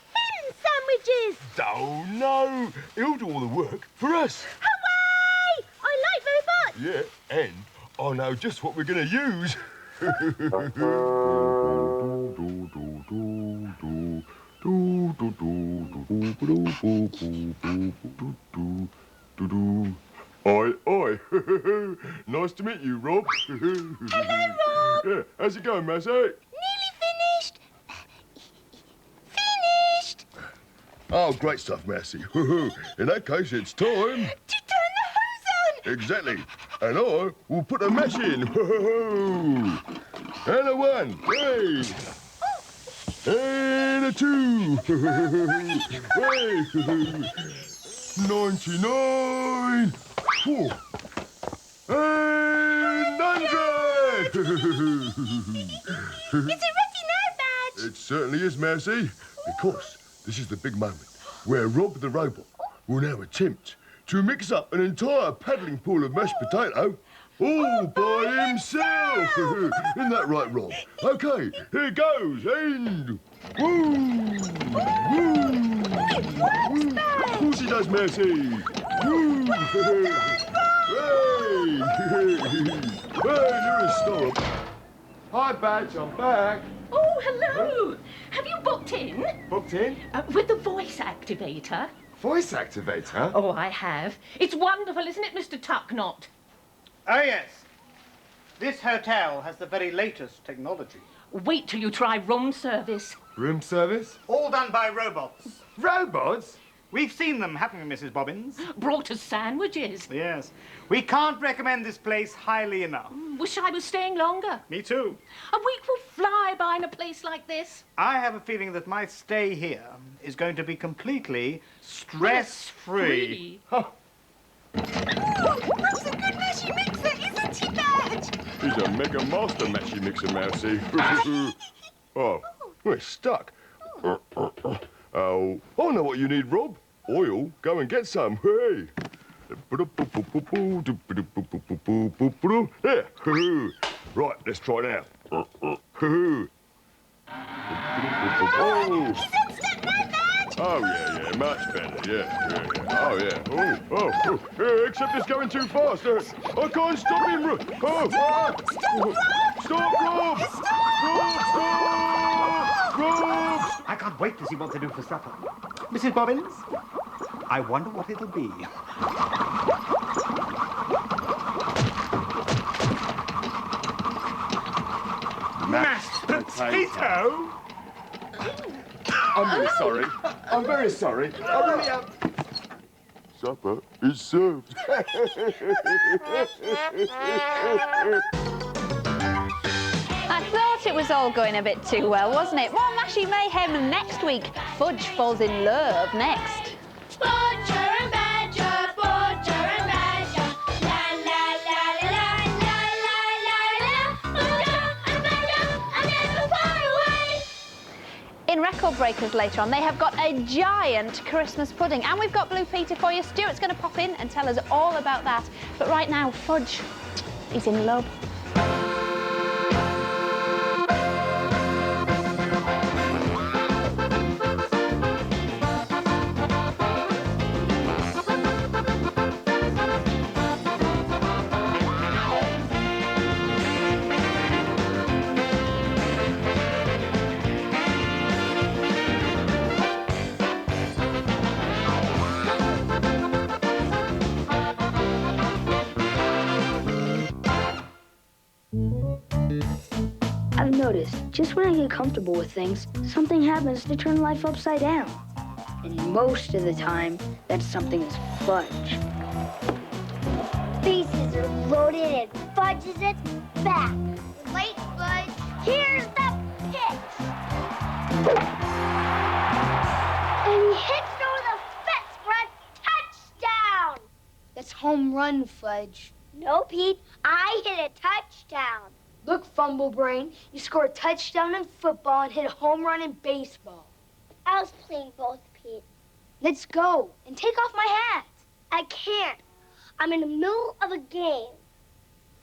[SPEAKER 15] sandwiches.
[SPEAKER 16] Oh, no. He'll do all the work for us.
[SPEAKER 15] Hooray! I like robots.
[SPEAKER 16] Yeah, and I know just what we're going to use. Oi, oi. Hi. Nice to meet you, Rob.
[SPEAKER 15] Hello, Rob.
[SPEAKER 16] Yeah, how's it going, Massey?
[SPEAKER 15] Nearly finished. Finished.
[SPEAKER 16] Oh, great stuff, Massey. In that case, it's time.
[SPEAKER 15] To turn the hose on.
[SPEAKER 16] Exactly. And I will put a mash in. And a 1. Hey. And a 2. Hey. 99. 4. And 100.
[SPEAKER 15] Is it ready now, Badge?
[SPEAKER 16] It certainly is, Massey. Because this is the big moment where Rob the robot will now attempt to mix up an entire paddling pool of mashed potato all by himself. Isn't that right, Rob? OK, here goes, and... Woo! Woo!
[SPEAKER 15] It works, Badge!
[SPEAKER 16] Of course he does, Massey. Woo! Hey! Hey, you're a star. Hi, Badge, I'm back.
[SPEAKER 17] Oh, hello. Have you booked in?
[SPEAKER 16] Booked in?
[SPEAKER 17] With the voice activator.
[SPEAKER 16] Voice activator?
[SPEAKER 17] Oh, I have. It's wonderful, isn't it, Mr. Tucknot?
[SPEAKER 18] Oh, yes. This hotel has the very latest technology.
[SPEAKER 17] Wait till you try room service.
[SPEAKER 16] Room service?
[SPEAKER 18] All done by robots.
[SPEAKER 16] Robots?
[SPEAKER 18] We've seen them happen, Mrs. Bobbins.
[SPEAKER 17] Brought us sandwiches.
[SPEAKER 18] Yes. We can't recommend this place highly enough.
[SPEAKER 17] Wish I was staying longer.
[SPEAKER 18] Me too.
[SPEAKER 17] A week will fly by in a place like this.
[SPEAKER 18] I have a feeling that my stay here is going to be completely stress-free.
[SPEAKER 16] Oh.
[SPEAKER 15] That's a good mashy mixer, isn't he, Badge?
[SPEAKER 16] He's a mega master mashy mixer, Mousy. Oh, we're stuck. Oh, I know what you need, Rob. Oil. Go and get some. Hey. There. Right, let's try now. Oh, yeah, much better, yeah. Oh, yeah. Oh. Except it's going too fast. I can't stop him. Oh. Stop, Rob! Rob!
[SPEAKER 18] I can't wait to see what they do for supper. Mrs. Bobbins, I wonder what it'll be. Mashed potato?
[SPEAKER 16] I'm very sorry. I'm very sorry. I really am. Supper is served.
[SPEAKER 7] I thought it was all going a bit too well, wasn't it? More mashy mayhem next week. Fudge falls in love next.
[SPEAKER 15] Bodger and Badger, Bodger and Badger. La la la la la la la la. Bodger and Badger are never far away.
[SPEAKER 7] In Record Breakers later on, they have got a giant Christmas pudding. And we've got Blue Peter for you. Stuart's going to pop in and tell us all about that. But right now, Fudge is in love.
[SPEAKER 19] I've noticed, just when I get comfortable with things, something happens to turn life upside down. And most of the time, that something is Fudge.
[SPEAKER 12] Bases are loaded and Fudge is at back. Wait, Fudge. Here's the pitch. And he hits it over the fence for a touchdown. That's home run, Fudge. No, Pete. I hit a touchdown. Look, Fumble Brain, you score a touchdown in football and hit a home run in baseball. I was playing both, Pete. Let's go and take off my hat. I can't. I'm in the middle of a game.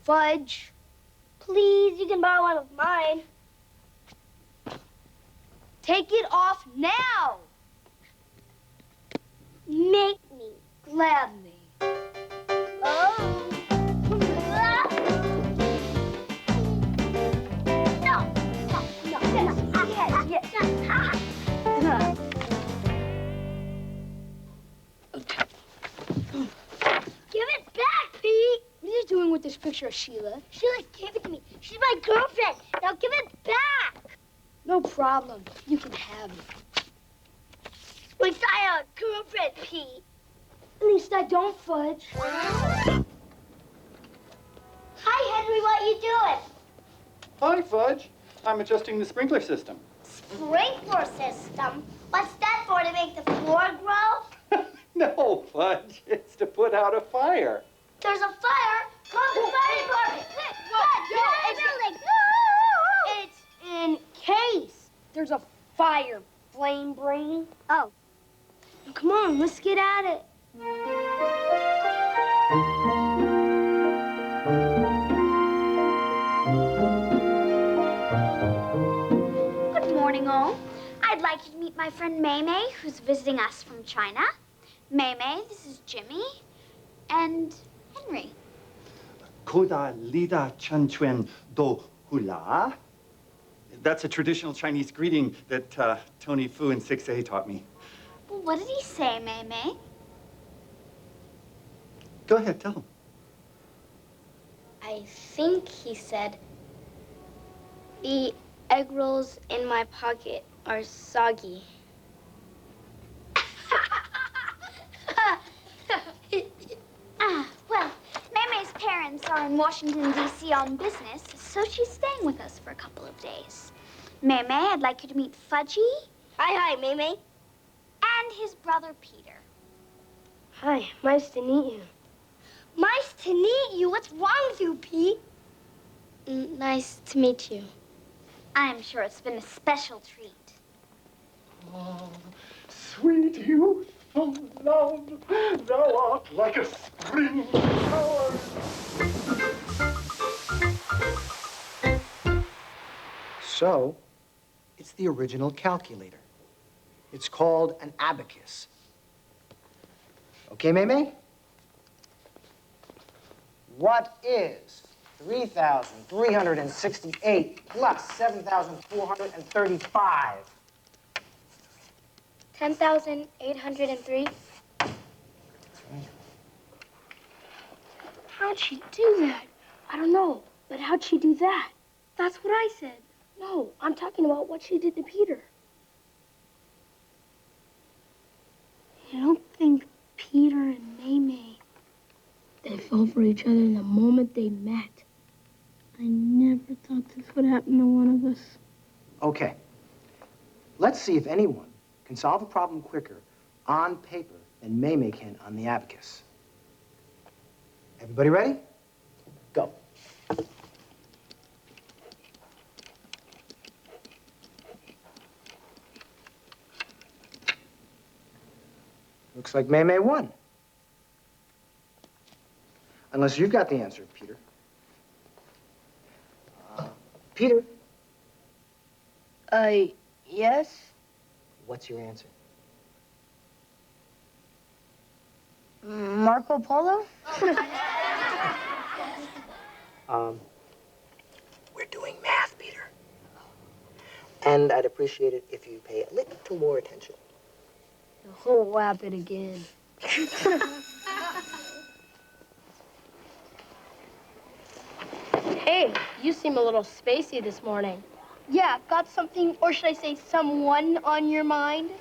[SPEAKER 12] Fudge, please, you can borrow one of mine. Take it off now. Make me gladly. Oh. Give it back, Pete! picture of Sheila. Sheila, give it to me. She's my girlfriend. Now give it back. No problem. You can have it. At least I have a girlfriend, Pete. At least I don't, Fudge. Hi, Henry. What you doing?
[SPEAKER 20] Hi, Fudge. I'm adjusting the sprinkler system.
[SPEAKER 12] Sprinkler system? What's that for, to make the floor grow?
[SPEAKER 20] No, Fudge. It's to put out a fire.
[SPEAKER 12] There's a fire? Call the fire department. Fudge, it's in case there's a fire, flame brain. Oh. Come on, let's get at it.
[SPEAKER 6] Good morning, all. I'd like you to meet my friend Mei Mei, who's visiting us from China. Mei Mei, this is Jimmy, and Henry.
[SPEAKER 20] Koda lida chanchuen do hula. That's a traditional Chinese greeting that Tony Fu in 6A taught me.
[SPEAKER 6] Well, what did he say, Mei Mei?
[SPEAKER 20] Go ahead, tell him.
[SPEAKER 12] I think he said, the egg rolls in my pocket are soggy.
[SPEAKER 6] Well, Mei Mei's parents are in Washington, D.C. on business, so she's staying with us for a couple of days. Mei Mei, I'd like you to meet Fudgy.
[SPEAKER 12] Hi, Mei Mei.
[SPEAKER 6] And his brother, Peter.
[SPEAKER 12] Hi, nice to meet you. Nice to meet you? What's wrong with you, Pete? Nice to meet you.
[SPEAKER 6] I'm sure it's been a special treat.
[SPEAKER 5] Oh, sweet youth of love, thou art like a spring flower.
[SPEAKER 21] So, it's the original calculator. It's called an abacus. Okay, Mei Mei? What is 3,368 plus 7,435?
[SPEAKER 12] 10,803. How'd she do that? I don't know, but how'd she do that? That's what I said. No, I'm talking about what she did to Peter. You don't think Peter and Mei Mei, they fell for each other the moment they met? I never thought this would happen to one of us.
[SPEAKER 21] Okay. Let's see if anyone can solve a problem quicker on paper than Mei Mei can on the abacus. Everybody ready? Go. Looks like Mei Mei won. Unless you've got the answer, Peter. Peter?
[SPEAKER 12] Yes?
[SPEAKER 21] What's your answer?
[SPEAKER 12] Marco Polo?
[SPEAKER 21] We're doing math, Peter. And I'd appreciate it if you pay a little more attention.
[SPEAKER 12] He'll whap it again. Hey, you seem a little spacey this morning. Yeah, got something, or should I say someone on your mind? What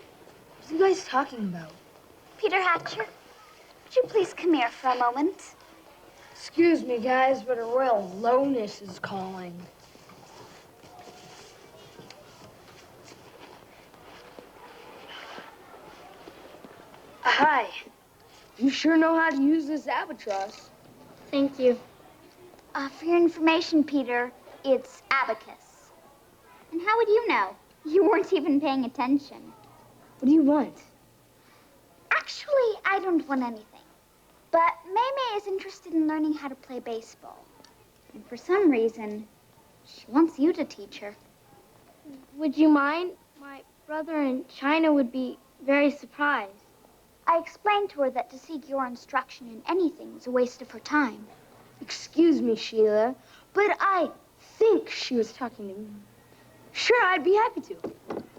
[SPEAKER 12] are you guys talking about?
[SPEAKER 6] Peter Hatcher, would you please come here for a moment?
[SPEAKER 12] Excuse me, guys, but a royal lowness is calling. Hi. You sure know how to use this albatross. Thank you.
[SPEAKER 6] For your information, Peter, it's abacus. And how would you know? You weren't even paying attention.
[SPEAKER 12] What do you want?
[SPEAKER 6] Actually, I don't want anything. But Mei Mei is interested in learning how to play baseball. And for some reason, she wants you to teach her.
[SPEAKER 12] Would you mind? My brother in China would be very surprised.
[SPEAKER 6] I explained to her that to seek your instruction in anything is a waste of her time.
[SPEAKER 12] Excuse me, Sheila, but I think she was talking to me. Sure, I'd be happy to.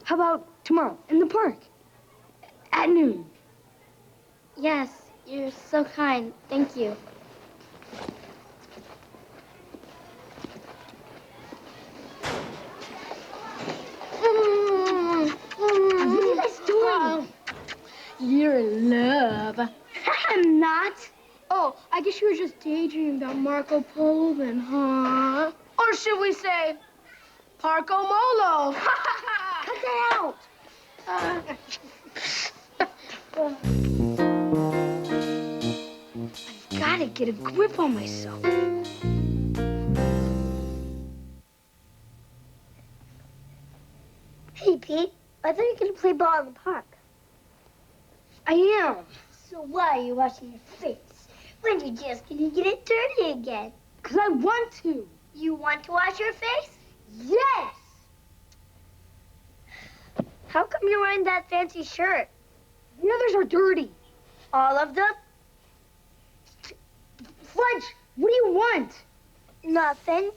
[SPEAKER 12] How about tomorrow in the park? At noon. Yes, you're so kind. Thank you. she was just daydreaming about Marco Polo then, huh? Or should we say, Parco Molo? Cut that out. I've got to get a grip on myself.
[SPEAKER 3] Hey, Pete. I thought you were going to play ball in the park.
[SPEAKER 12] I am.
[SPEAKER 3] So why are you washing your face when you're just going to get it dirty again?
[SPEAKER 12] Because I want to.
[SPEAKER 3] You want to wash your face?
[SPEAKER 12] Yes.
[SPEAKER 3] How come you're wearing that fancy shirt?
[SPEAKER 12] The others are dirty.
[SPEAKER 3] All of them?
[SPEAKER 12] Fudge, what do you want?
[SPEAKER 3] Nothing.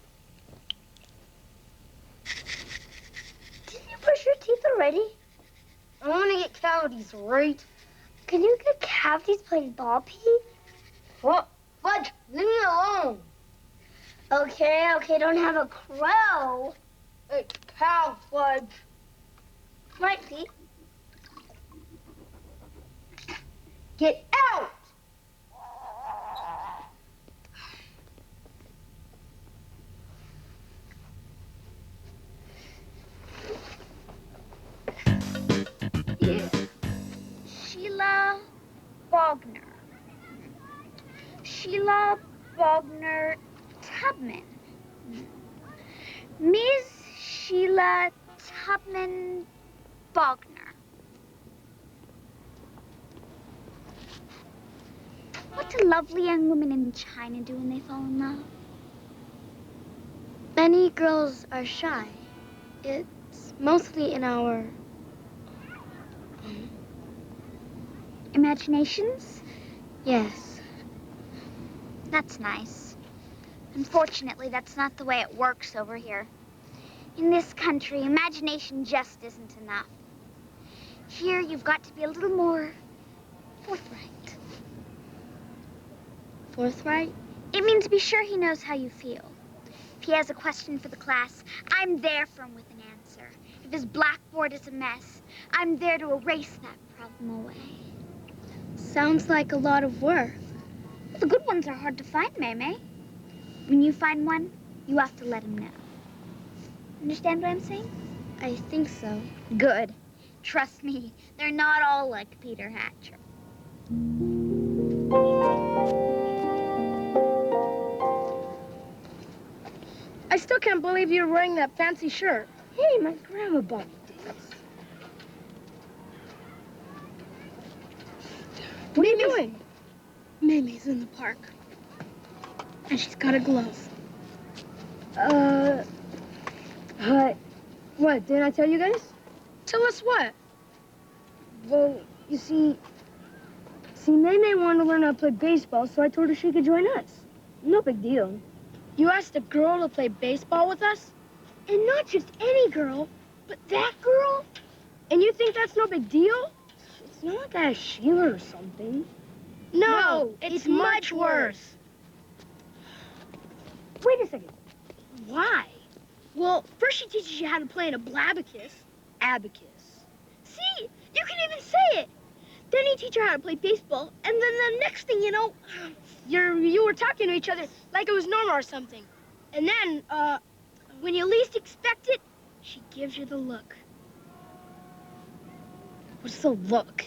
[SPEAKER 3] Didn't you brush your teeth already?
[SPEAKER 12] I want to get cavities, right?
[SPEAKER 3] Can you get cavities playing ball, Pete?
[SPEAKER 12] What? Fudge, leave me alone.
[SPEAKER 3] Okay, don't have a crow.
[SPEAKER 12] It's cow, Fudge.
[SPEAKER 3] Right, Pete.
[SPEAKER 12] Get out!
[SPEAKER 6] Yeah. Sheila Bogner. Sheila Bogner Tubman. Ms. Sheila Tubman Bogner. What do lovely young women in China do when they fall in love?
[SPEAKER 12] Many girls are shy. It's mostly in our
[SPEAKER 6] imaginations?
[SPEAKER 12] Yes.
[SPEAKER 6] That's nice. Unfortunately, that's not the way it works over here. In this country, imagination just isn't enough. Here, you've got to be a little more forthright.
[SPEAKER 12] Forthright?
[SPEAKER 6] It means be sure he knows how you feel. If he has a question for the class, I'm there for him with an answer. If his blackboard is a mess, I'm there to erase that problem away.
[SPEAKER 12] Sounds like a lot of work.
[SPEAKER 6] The good ones are hard to find, Maymay. When you find one, you have to let him know. Understand what I'm saying?
[SPEAKER 12] I think so.
[SPEAKER 6] Good. Trust me, they're not all like Peter Hatcher.
[SPEAKER 12] I still can't believe you're wearing that fancy shirt. Hey, my grandma bought me this. What are you doing? Maymay's in the park. And she's got a glove. What, didn't I tell you guys? Tell us what? Well, you see, Maymay wanted to learn how to play baseball, so I told her she could join us. No big deal. You asked a girl to play baseball with us? And not just any girl, but that girl? And you think that's no big deal? It's not like I have Sheila or something. No, it's much worse. Wait a second. Why? Well, first she teaches you how to play an ablabacus. Abacus. See, you can even say it. Then you teach her how to play baseball, and then the next thing you know, you were talking to each other like it was normal or something. And then, when you least expect it, she gives you the look. What's the look?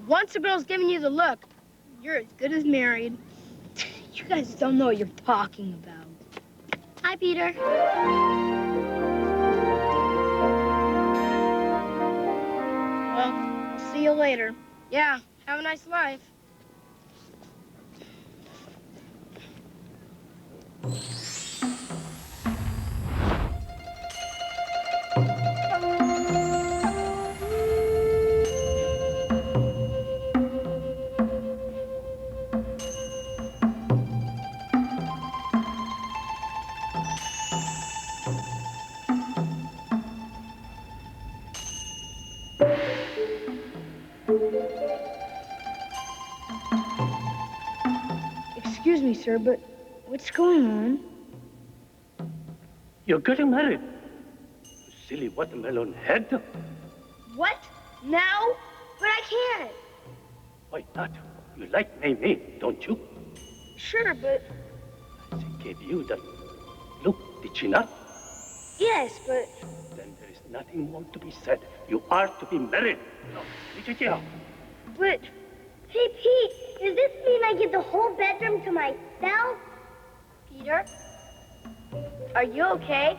[SPEAKER 12] Once a girl's giving you the look, you're as good as married. You guys don't know what you're talking about. Hi, Peter. Well, I'll see you later. Yeah, have a nice life. Excuse me, sir, but what's going on?
[SPEAKER 11] You're getting married. Silly watermelon head.
[SPEAKER 12] What? Now? But I can't.
[SPEAKER 11] Why not? You like my name, don't you?
[SPEAKER 12] Sure, but...
[SPEAKER 11] She gave you the look, did she not?
[SPEAKER 12] Yes, but...
[SPEAKER 11] Then there is nothing more to be said. You are to be married. Now,
[SPEAKER 12] But... Hey, Pete, does this mean I get the whole bedroom to myself? Peter? Are you okay?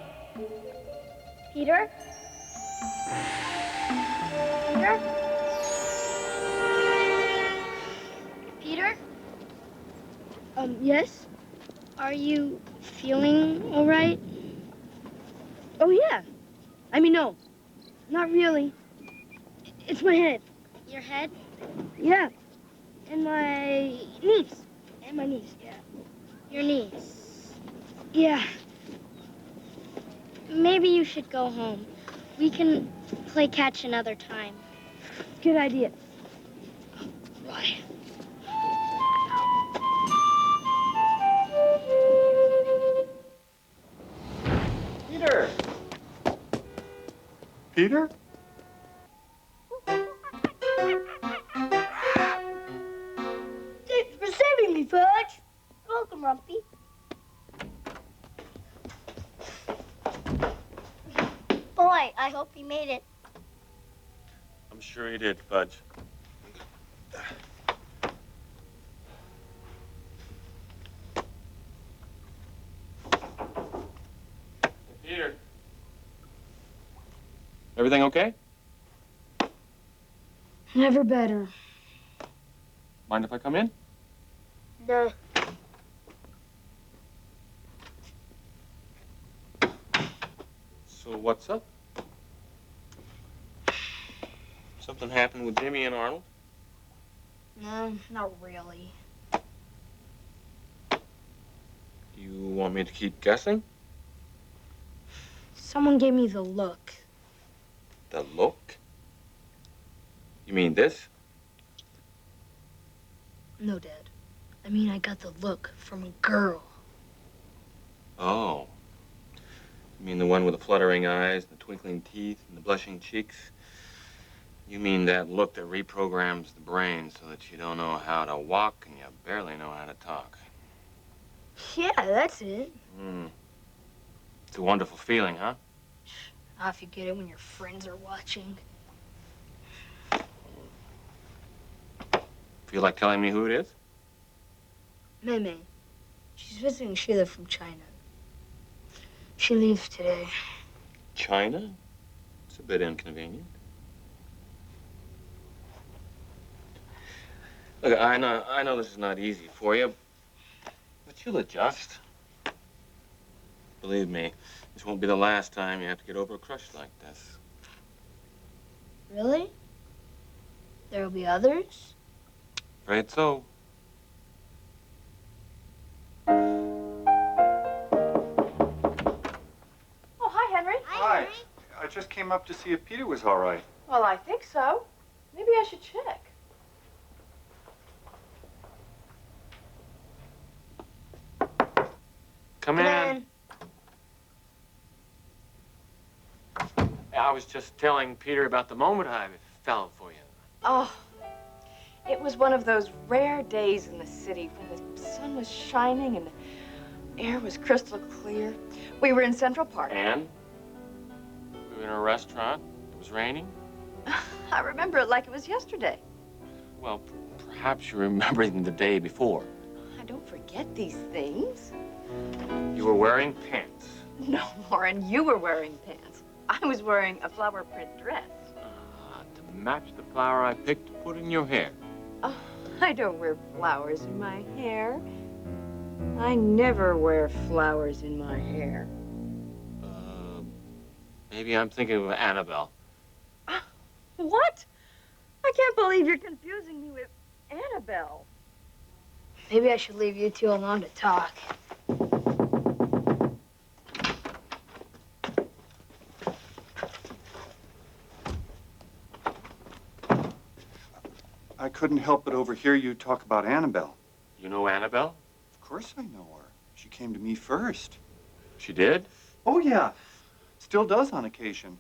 [SPEAKER 12] Peter? Peter? Peter? Yes? Are you feeling all right? Oh, yeah. I mean, no. Not really. It's my head. Your head? Yeah. And my knees. And my knees, yeah. Your knees. Yeah. Maybe you should go home. We can play catch another time. Good idea. Bye.
[SPEAKER 20] Peter! Peter?
[SPEAKER 12] Thanks for saving me, Fudge. Welcome, Rumpy. Boy, I hope he made it.
[SPEAKER 1] I'm sure he did, Fudge. Peter. Everything okay?
[SPEAKER 12] Never better.
[SPEAKER 1] Mind if I come in?
[SPEAKER 12] No.
[SPEAKER 1] So what's up? Something happened with Jimmy and Arnold?
[SPEAKER 12] No, not really.
[SPEAKER 1] You want me to keep guessing?
[SPEAKER 12] Someone gave me the look.
[SPEAKER 1] The look? You mean this?
[SPEAKER 12] No, Dad. I mean, I got the look from a girl.
[SPEAKER 1] Oh. You mean the one with the fluttering eyes, the twinkling teeth, and the blushing cheeks? You mean that look that reprograms the brain so that you don't know how to walk and you barely know how to talk?
[SPEAKER 12] Yeah, that's it.
[SPEAKER 1] It's a wonderful feeling, huh?
[SPEAKER 12] Ah, if you get it when your friends are watching.
[SPEAKER 1] Feel like telling me who it is?
[SPEAKER 12] Mei Mei. She's visiting Sheila from China. She leaves today.
[SPEAKER 1] China? It's a bit inconvenient. Look, I know this is not easy for you, but you'll adjust. Believe me, this won't be the last time you have to get over a crush like this.
[SPEAKER 12] Really? There'll be others?
[SPEAKER 1] Afraid so.
[SPEAKER 10] Oh, hi, Henry.
[SPEAKER 20] Hi. I just came up to see if Peter was all right.
[SPEAKER 10] Well, I think so. Maybe I should check.
[SPEAKER 1] Come in. I was just telling Peter about the moment I fell for you.
[SPEAKER 10] Oh, it was one of those rare days in the city when the sun was shining and the air was crystal clear. We were in Central Park.
[SPEAKER 1] And? We were in a restaurant. It was raining.
[SPEAKER 10] I remember it like it was yesterday.
[SPEAKER 1] Well, perhaps you're remembering the day before.
[SPEAKER 10] I don't forget these things.
[SPEAKER 1] You were wearing pants.
[SPEAKER 10] No, Warren, you were wearing pants. I was wearing a flower print dress.
[SPEAKER 1] To match the flower I picked to put in your hair.
[SPEAKER 10] Oh, I don't wear flowers in my hair. I never wear flowers in my hair.
[SPEAKER 1] Maybe I'm thinking of Annabelle.
[SPEAKER 10] What? I can't believe you're confusing me with Annabelle.
[SPEAKER 12] Maybe I should leave you two alone to talk.
[SPEAKER 20] I couldn't help but overhear you talk about Annabelle.
[SPEAKER 1] You know Annabelle?
[SPEAKER 20] Of course I know her. She came to me first.
[SPEAKER 1] She did?
[SPEAKER 20] Oh, yeah. Still does on occasion.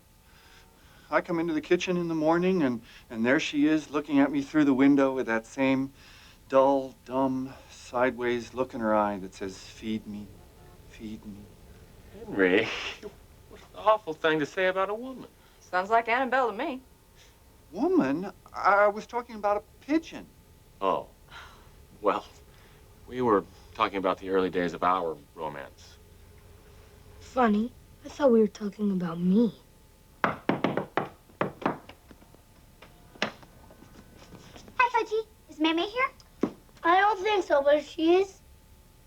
[SPEAKER 20] I come into the kitchen in the morning, and there she is looking at me through the window with that same dull, dumb, sideways look in her eye that says, feed me, feed me.
[SPEAKER 1] Henry, what an awful thing to say about a woman.
[SPEAKER 10] Sounds like Annabelle to me.
[SPEAKER 20] Woman? I was talking about a pigeon.
[SPEAKER 1] Oh, well, we were talking about the early days of our romance.
[SPEAKER 12] Funny. I thought we were talking about me.
[SPEAKER 3] Hi, Fudgy. Is Mamie here?
[SPEAKER 12] I don't think so, but if she is,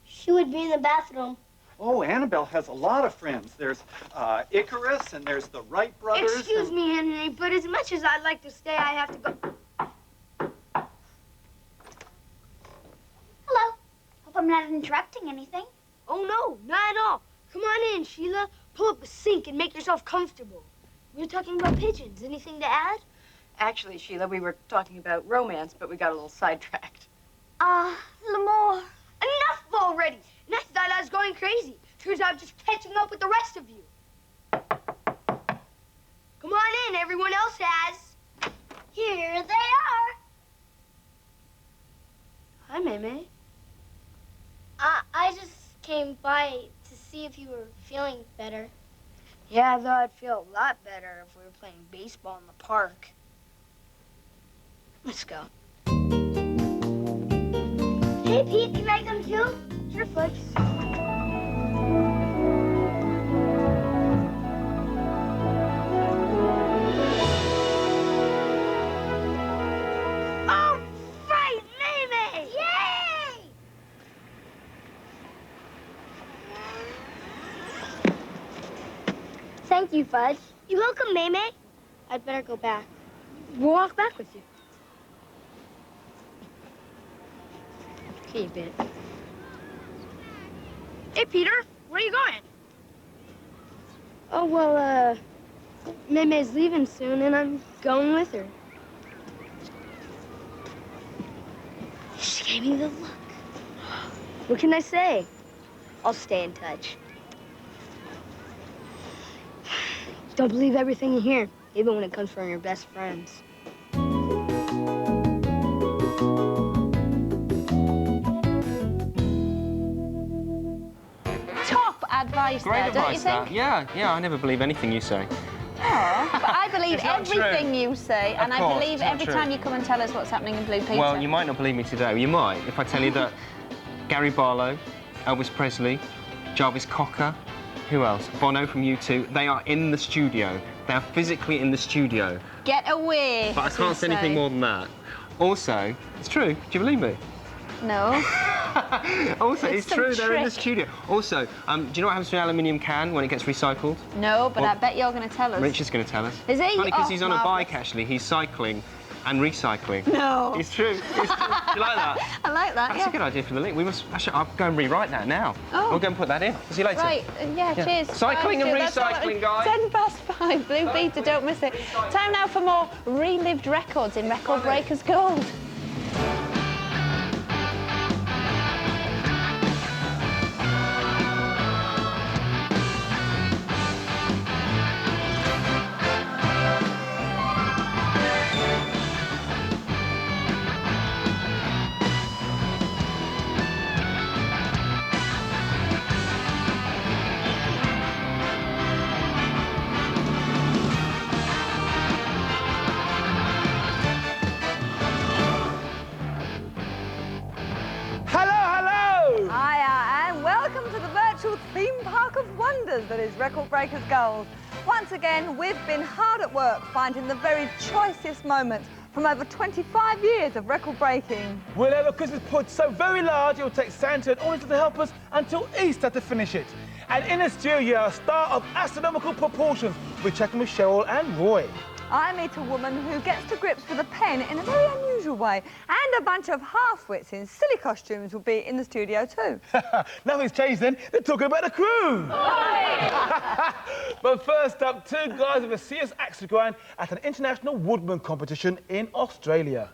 [SPEAKER 12] she would be in the bathroom.
[SPEAKER 20] Oh, Annabelle has a lot of friends. There's Icarus, and there's the Wright brothers.
[SPEAKER 12] Excuse me, Henry, but as much as I'd like to stay, I have to go.
[SPEAKER 3] Hello. Hope I'm not interrupting anything.
[SPEAKER 12] Oh, no, not at all. Come on in, Sheila. Pull up a sink and make yourself comfortable. We were talking about pigeons. Anything to add?
[SPEAKER 10] Actually, Sheila, we were talking about romance, but we got a little sidetracked.
[SPEAKER 12] Lamore. Enough already. And I thought I was going crazy. Turns out I'm just catching up with the rest of you. Come on in, everyone else has.
[SPEAKER 3] Here they are.
[SPEAKER 12] Hi, Maymay.
[SPEAKER 19] I just came by to see if you were feeling better.
[SPEAKER 12] Yeah, I thought I'd feel a lot better if we were playing baseball in the park. Let's go.
[SPEAKER 3] Hey, Pete, can I come too?
[SPEAKER 12] Sure, Fudge.
[SPEAKER 3] All right, Mamie! Yay!
[SPEAKER 12] Thank you, Fudge.
[SPEAKER 19] You're welcome, Maymay. I'd better go back.
[SPEAKER 12] We'll walk back with you. Okay, Ben. Hey, Peter, where are you going? Oh, well, Maymay's leaving soon, and I'm going with her. She gave me the look. What can I say? I'll stay in touch. Don't believe everything you hear, even when it comes from your best friends.
[SPEAKER 7] Top advice
[SPEAKER 2] Great
[SPEAKER 7] there, don't you
[SPEAKER 2] advice, that.
[SPEAKER 7] think?
[SPEAKER 2] Yeah, I never believe anything you say.
[SPEAKER 7] Oh, but I believe
[SPEAKER 2] It's not
[SPEAKER 7] everything
[SPEAKER 2] true.
[SPEAKER 7] you say, and
[SPEAKER 2] Of
[SPEAKER 7] I
[SPEAKER 2] course,
[SPEAKER 7] believe
[SPEAKER 2] it's not
[SPEAKER 7] every
[SPEAKER 2] true.
[SPEAKER 7] time you come and tell us what's happening in Blue Peter.
[SPEAKER 2] Well, you might not believe me today. You might if I tell you that Gary Barlow, Elvis Presley, Jarvis Cocker, who else? Bono from U2, they are in the studio. They are physically in the studio.
[SPEAKER 7] Get away.
[SPEAKER 2] But I
[SPEAKER 7] as we
[SPEAKER 2] can't say anything more than that. Also, it's true. Do you believe me?
[SPEAKER 7] No.
[SPEAKER 2] Also,
[SPEAKER 7] It's
[SPEAKER 2] it's
[SPEAKER 7] some
[SPEAKER 2] true, they're in the
[SPEAKER 7] trick.
[SPEAKER 2] studio. Also, do you know what happens to an aluminium can when it gets recycled?
[SPEAKER 7] No, but
[SPEAKER 2] Well,
[SPEAKER 7] I bet you're going to tell us.
[SPEAKER 2] Richard's going to tell us.
[SPEAKER 7] Is he?
[SPEAKER 2] Funny because
[SPEAKER 7] Oh,
[SPEAKER 2] he's on a
[SPEAKER 7] marvellous.
[SPEAKER 2] bike, actually. He's cycling and recycling.
[SPEAKER 7] No.
[SPEAKER 2] It's true. It's true. Do you like that?
[SPEAKER 7] I like that,
[SPEAKER 2] That's
[SPEAKER 7] yeah.
[SPEAKER 2] a good idea for the link. I'll go and rewrite that now.
[SPEAKER 7] Oh.
[SPEAKER 2] We'll go and put that in. See you later.
[SPEAKER 7] Right, yeah, cheers.
[SPEAKER 2] Cycling and
[SPEAKER 7] Bye, that's all
[SPEAKER 2] recycling, guys.
[SPEAKER 7] 10 past 5, Blue Peter, don't miss it. Time now for more relived records in Record Breakers Gold.
[SPEAKER 5] Hello!
[SPEAKER 22] Hiya, and welcome to the virtual theme park of wonders that is Record Breakers Gold. Once again, we've been hard at work finding the very choicest moments from over 25 years of record breaking.
[SPEAKER 23] We'll have a Christmas pudding so very large it'll take Santa and Oyster to help us until Easter to finish it. And in the studio, a star of astronomical proportions. We're checking with Cheryl and Roy.
[SPEAKER 22] I meet a woman who gets to grips with a pen in a very unusual way, and a bunch of half-wits in silly costumes will be in the studio too.
[SPEAKER 23] Nothing's changed then. They're talking about the crew. But first up, two guys with a serious axe to grind at an international woodman competition in Australia.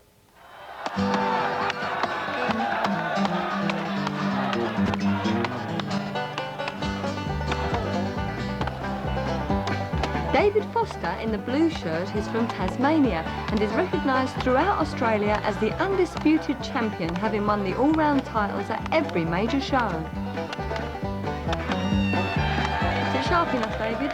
[SPEAKER 4] David Foster in the blue shirt is from Tasmania and is recognised throughout Australia as the undisputed champion, having won the all-round titles at every major show. Is it sharp enough, David?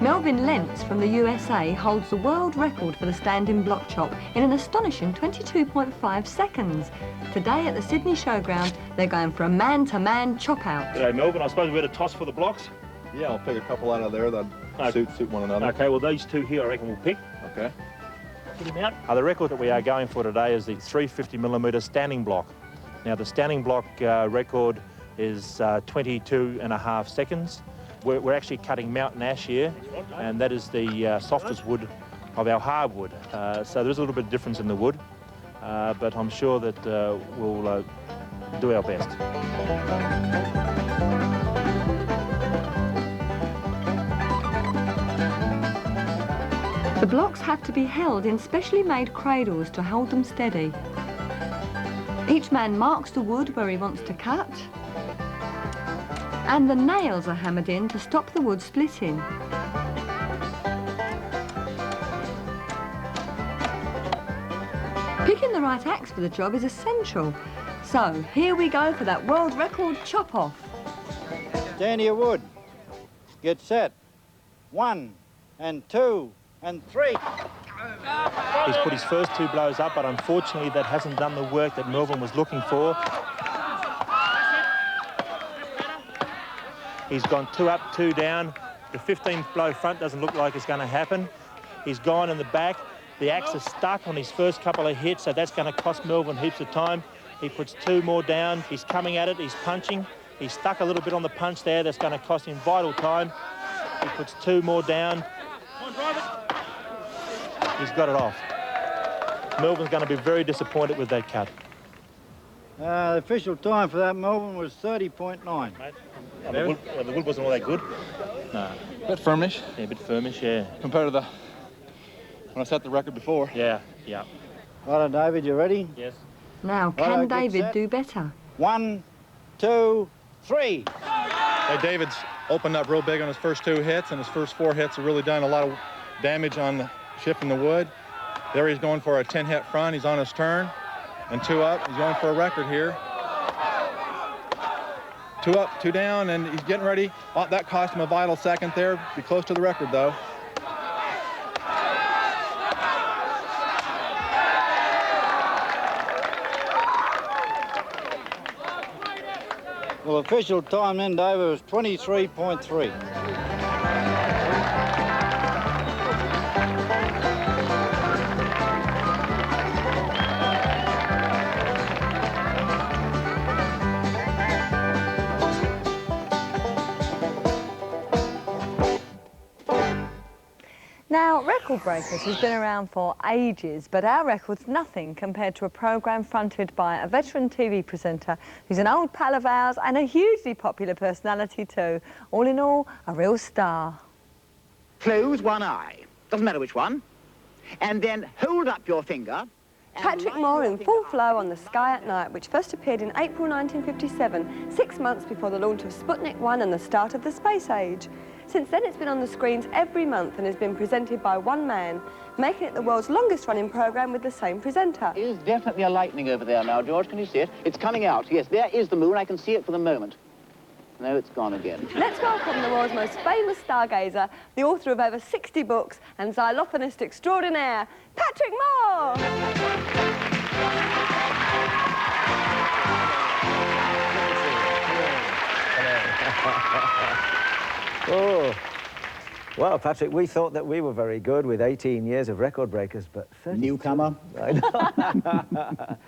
[SPEAKER 4] Melvin Lentz from the USA holds the world record for the standing block chop in an astonishing 22.5 seconds. Today at the Sydney Showground, they're going for a man-to-man chop-out.
[SPEAKER 9] G'day, Melvin. I suppose we had a toss for the blocks?
[SPEAKER 13] Yeah, I'll pick a couple out of there that suit one another.
[SPEAKER 9] Okay, well, these two here I reckon we'll pick.
[SPEAKER 13] Okay.
[SPEAKER 9] Get him out. The record that we are going for today is the 350mm standing block. Now, the standing block record is 22.5 seconds. We're actually cutting mountain ash here, and that is the softest wood of our hardwood. So there is a little bit of difference in the wood, but I'm sure that we'll do our best.
[SPEAKER 4] The blocks have to be held in specially made cradles to hold them steady. Each man marks the wood where he wants to cut, and the nails are hammered in to stop the wood splitting. Picking the right axe for the job is essential. So here we go for that world record chop-off.
[SPEAKER 24] Stand your wood. Get set. 1 and 2 and 3.
[SPEAKER 9] He's put his first 2 blows up, but unfortunately that hasn't done the work that Melvin was looking for. He's gone 2 up, 2 down. The 15th blow front doesn't look like it's going to happen. He's gone in the back. The axe is stuck on his first couple of hits, so that's going to cost Melvin heaps of time. He puts 2 more down. He's coming at it. He's punching. He's stuck a little bit on the punch there. That's going to cost him vital time. He puts 2 more down. He's got it off. Melvin's going to be very disappointed with that cut.
[SPEAKER 24] The official time for that, Melvin, was 30.9.
[SPEAKER 9] The wood wasn't all that good. No.
[SPEAKER 13] A bit firmish.
[SPEAKER 9] Yeah, a bit firmish, yeah.
[SPEAKER 13] Compared to when I set the record before.
[SPEAKER 9] Yeah, yeah.
[SPEAKER 24] Righto, David, you ready?
[SPEAKER 9] Yes.
[SPEAKER 4] Now, can David do better?
[SPEAKER 24] 1, 2, 3.
[SPEAKER 13] Hey, David's opened up real big on his first 2 hits, and his first 4 hits have really done a lot of damage on shifting the wood. There he's going for a 10-hit front. He's on his turn. And 2 up. He's going for a record here. 2 up, 2 down, and he's getting ready. Oh, that cost him a vital second there. Be close to the record, though.
[SPEAKER 24] Well, official time then, David, was 23.3.
[SPEAKER 22] Now, Record Breakers has been around for ages, but our record's nothing compared to a programme fronted by a veteran TV presenter who's an old pal of ours and a hugely popular personality too. All in all, a real star.
[SPEAKER 25] Close one eye, doesn't matter which one, and then hold up your finger.
[SPEAKER 4] Patrick Moore in full flow on The Sky at Night, which first appeared in April 1957, 6 months before the launch of Sputnik 1 and the start of the space age. Since then, it's been on the screens every month and has been presented by one man, making it the world's longest-running programme with the same presenter.
[SPEAKER 25] There is definitely a lightning over there now, George. Can you see it? It's coming out. Yes, there is the moon. I can see it for the moment. No, it's gone again.
[SPEAKER 4] Let's welcome the world's most famous stargazer, the author of over 60 books and xylophonist extraordinaire, Patrick Moore!
[SPEAKER 26] Oh, well, Patrick, we thought that we were very good with 18 years of Record Breakers, but 32...
[SPEAKER 25] Newcomer.
[SPEAKER 26] I know.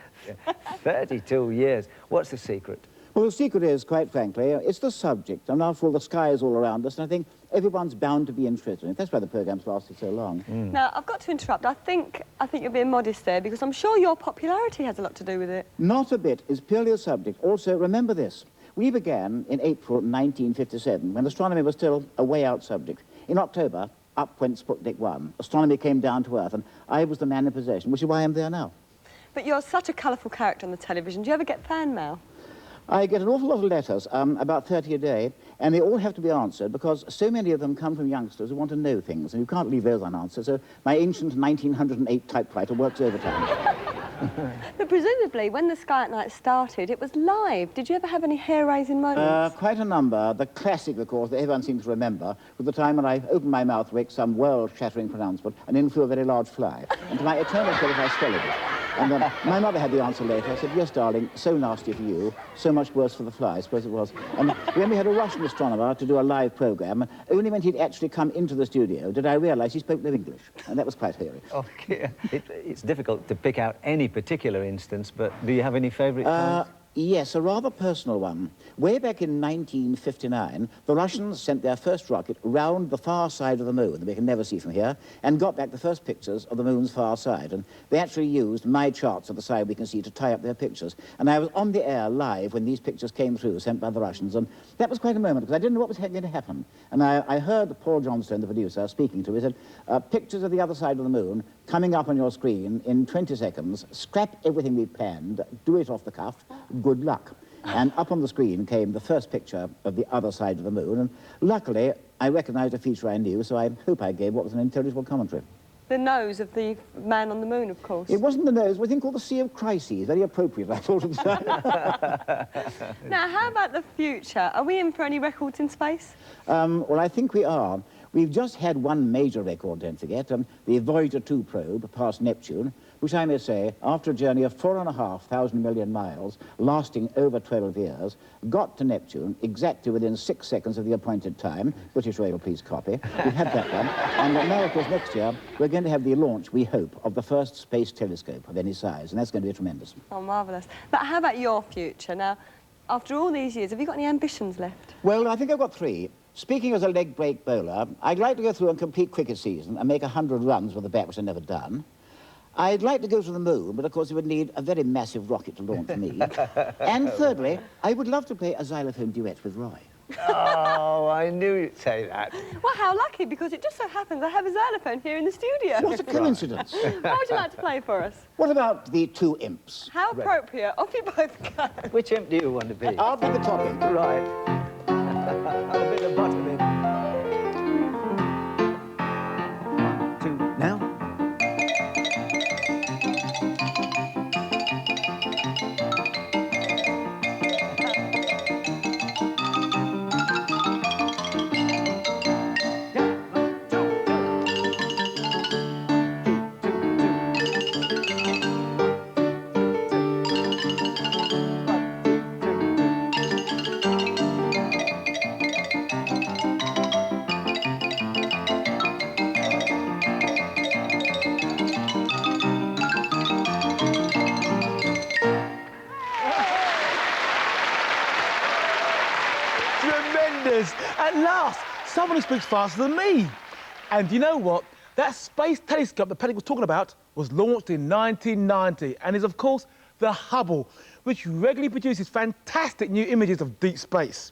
[SPEAKER 26] 32 years. What's the secret?
[SPEAKER 25] Well, the secret is, quite frankly, it's the subject. And after all, the sky is all around us, and I think everyone's bound to be interested in it. That's why the programme's lasted so long.
[SPEAKER 4] Now, I've got to interrupt. I think you're being modest there, because I'm sure your popularity has a lot to do with it.
[SPEAKER 25] Not a bit. It's purely a subject. Also, remember this. We began in April 1957, when astronomy was still a way-out subject. In October, up went Sputnik 1. Astronomy came down to Earth, and I was the man in possession, which is why I'm there now.
[SPEAKER 4] But you're such a colourful character on the television. Do you ever get fan mail?
[SPEAKER 25] I get an awful lot of letters, about 30 a day, and they all have to be answered because so many of them come from youngsters who want to know things, and you can't leave those unanswered, so my ancient 1908 typewriter works overtime.
[SPEAKER 4] But presumably, when the Sky at Night started, it was live. Did you ever have any hair-raising moments?
[SPEAKER 25] Quite a number. The classic, of course, that everyone seems to remember, was the time when I opened my mouth to make some world-shattering pronouncement and in flew a very large fly. And to my eternal credit, I swallowed it. And then my mother had the answer later. I said, yes, darling, so nasty for you, so much worse for the fly. I suppose it was. And when we had a Russian astronomer to do a live program, only when he'd actually come into the studio did I realise he spoke no English. And that was quite hairy.
[SPEAKER 8] Oh, yeah. It's difficult to pick out any particular instance, but do you have any favourite times?
[SPEAKER 25] Yes, a rather personal one. Way back in 1959, the Russians sent their first rocket round the far side of the moon that we can never see from here, and got back the first pictures of the moon's far side. And they actually used my charts at the side we can see to tie up their pictures. And I was on the air live when these pictures came through, sent by the Russians, and that was quite a moment, because I didn't know what was going to happen. And I heard Paul Johnstone, the producer, speaking to me. He said, pictures of the other side of the moon coming up on your screen in 20 seconds, scrap everything we planned, do it off the cuff, good luck. And up on the screen came the first picture of the other side of the moon, and luckily I recognised a feature I knew, so I hope I gave what was an intelligible commentary.
[SPEAKER 4] The nose of the man on the moon, of course.
[SPEAKER 25] It wasn't the nose, it was a thing called the Sea of Crises. Very appropriate, I thought at the time.
[SPEAKER 4] Now, how about the future? Are we in for any records in space?
[SPEAKER 25] Well, I think we are. We've just had one major record, don't forget, the Voyager 2 probe past Neptune, which I may say, after a journey of 4,500 million miles, lasting over 12 years, got to Neptune exactly within 6 seconds of the appointed time. British Rail, please copy. We've had that one. And now, of course, next year, we're going to have the launch, we hope, of the first space telescope of any size, and that's going to be tremendous.
[SPEAKER 4] Oh, marvellous. But how about your future? Now, after all these years, have you got any ambitions left?
[SPEAKER 25] Well, I think I've got 3. Speaking as a leg break bowler, I'd like to go through a complete cricket season and make 100 runs with a bat, which I've never done. I'd like to go to the moon, but of course it would need a very massive rocket to launch me. And thirdly, I would love to play a xylophone duet with Roy.
[SPEAKER 8] Oh, I knew you'd say that.
[SPEAKER 4] Well, how lucky, because it just so happens I have a xylophone here in the studio.
[SPEAKER 25] What a coincidence.
[SPEAKER 4] What would you like to play for us?
[SPEAKER 25] What about the 2 imps?
[SPEAKER 4] How appropriate. Off you both go.
[SPEAKER 8] Which imp do you want to be?
[SPEAKER 25] I'll be the top imp.
[SPEAKER 8] Right. I'll be the bottom imp. 2 now.
[SPEAKER 23] At last, someone who speaks faster than me. And you know what? That space telescope that Paddy was talking about was launched in 1990 and is, of course, the Hubble, which regularly produces fantastic new images of deep space.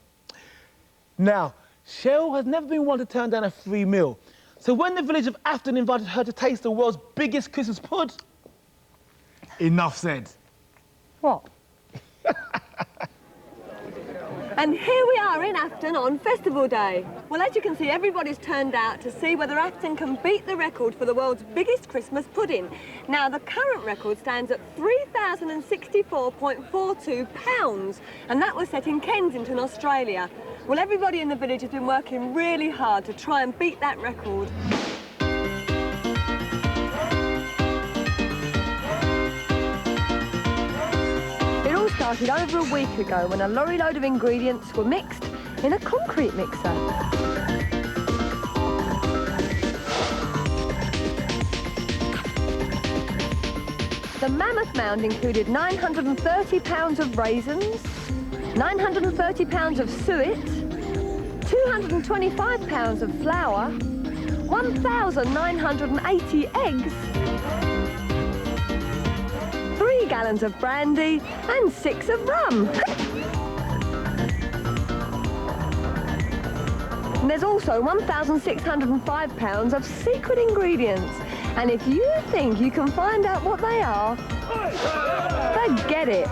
[SPEAKER 23] Now, Cheryl has never been one to turn down a free meal. So when the village of Afton invited her to taste the world's biggest Christmas pud, enough said.
[SPEAKER 4] What? And here we are in Afton on Festival Day. Well, as you can see, everybody's turned out to see whether Afton can beat the record for the world's biggest Christmas pudding. Now, the current record stands at 3,064.42 pounds, and that was set in Kensington, Australia. Well, everybody in the village has been working really hard to try and beat that record. Started over a week ago when a lorry load of ingredients were mixed in a concrete mixer. The mammoth mound included 930 pounds of raisins, 930 pounds of suet, 225 pounds of flour, 1,980 eggs, 3 gallons of brandy and 6 of rum. And there's also 1,605 pounds of secret ingredients. And if you think you can find out what they are, forget it.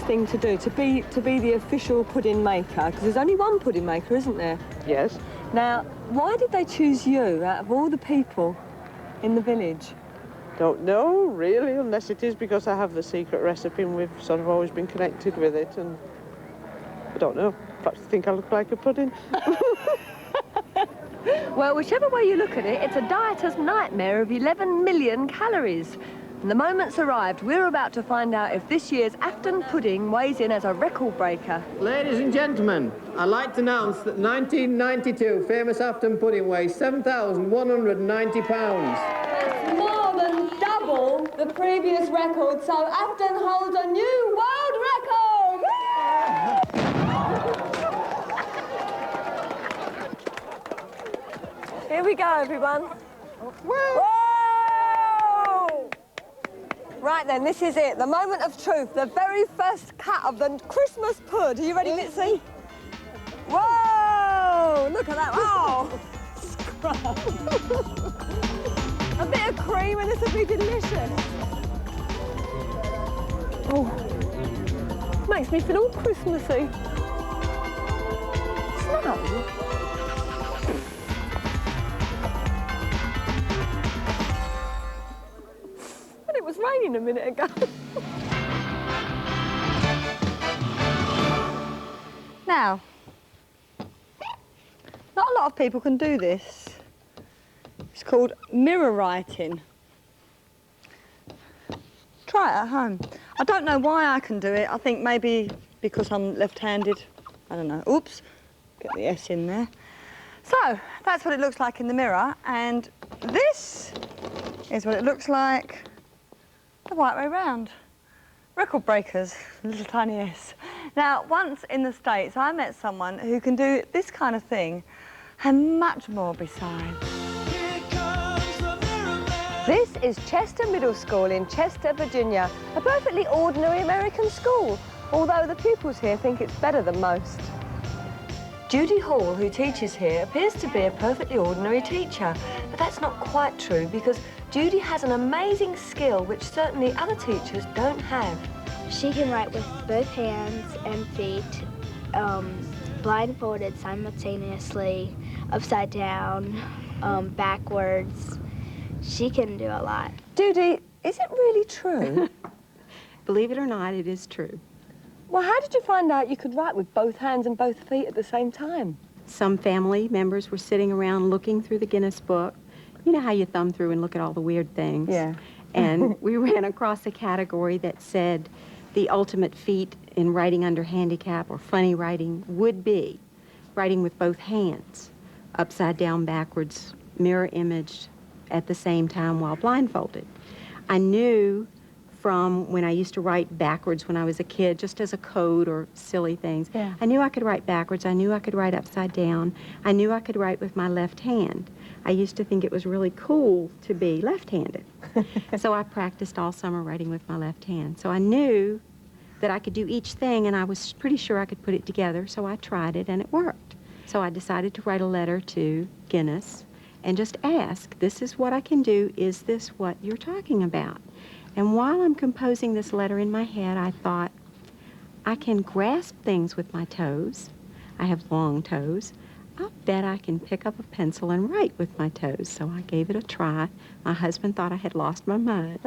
[SPEAKER 4] thing to do, to be the official pudding maker? Because there's only one pudding maker, isn't there?
[SPEAKER 14] Yes.
[SPEAKER 4] Now, why did they choose you out of all the people in the village?
[SPEAKER 14] Don't know, really, unless it is because I have the secret recipe and we've sort of always been connected with it, and I don't know. Perhaps they think I look like a pudding.
[SPEAKER 4] Well, whichever way you look at it, it's a dieter's nightmare of 11 million calories. And the moment's arrived. We're about to find out if this year's Afton pudding weighs in as a record breaker.
[SPEAKER 15] Ladies and gentlemen, I'd like to announce that 1992 famous Afton pudding weighs 7,190 pounds.
[SPEAKER 4] That's more than double the previous record, so Afton holds a new world record! Here we go, everyone. Whoa! Right then, this is it, the moment of truth, the very first cut of the Christmas pud. Are you ready, Mitzi? Whoa! Look at that. Oh! Scrub. A bit of cream and this will be delicious. Oh, makes me feel all Christmassy. Smell. It was raining a minute ago. Now, not a lot of people can do this. It's called mirror writing. Try it at home. I don't know why I can do it. I think maybe because I'm left-handed. I don't know. Oops, get the S in there. So, that's what it looks like in the mirror, and this is what it looks like the right way round. Record breakers, little tiny S. Now, once in the States, I met someone who can do this kind of thing and much more besides. This is Chester Middle School in Chester, Virginia, a perfectly ordinary American school, although the pupils here think it's better than most. Judy Hall, who teaches here, appears to be a perfectly ordinary teacher, but that's not quite true because Judy has an amazing skill which certainly other teachers don't have.
[SPEAKER 16] She can write with both hands and feet, blindfolded simultaneously, upside down, backwards. She can do a lot.
[SPEAKER 4] Judy, is it really true?
[SPEAKER 17] Believe it or not, it is true.
[SPEAKER 4] Well, how did you find out you could write with both hands and both feet at the same time?
[SPEAKER 17] Some family members were sitting around looking through the Guinness book. You know how you thumb through and look at all the weird things?
[SPEAKER 4] Yeah.
[SPEAKER 17] And we ran across a category that said the ultimate feat in writing under handicap or funny writing would be writing with both hands, upside down, backwards, mirror imaged at the same time while blindfolded. I knew from when I used to write backwards when I was a kid, just as a code or silly things.
[SPEAKER 4] Yeah.
[SPEAKER 17] I knew I could write backwards. I knew I could write upside down. I knew I could write with my left hand. I used to think it was really cool to be left-handed. So I practiced all summer writing with my left hand. So I knew that I could do each thing, and I was pretty sure I could put it together, so I tried it, and it worked. So I decided to write a letter to Guinness and just ask, this is what I can do, is this what you're talking about? And while I'm composing this letter in my head, I thought, I can grasp things with my toes. I have long toes. I'll bet I can pick up a pencil and write with my toes. So I gave it a try. My husband thought I had lost my mind,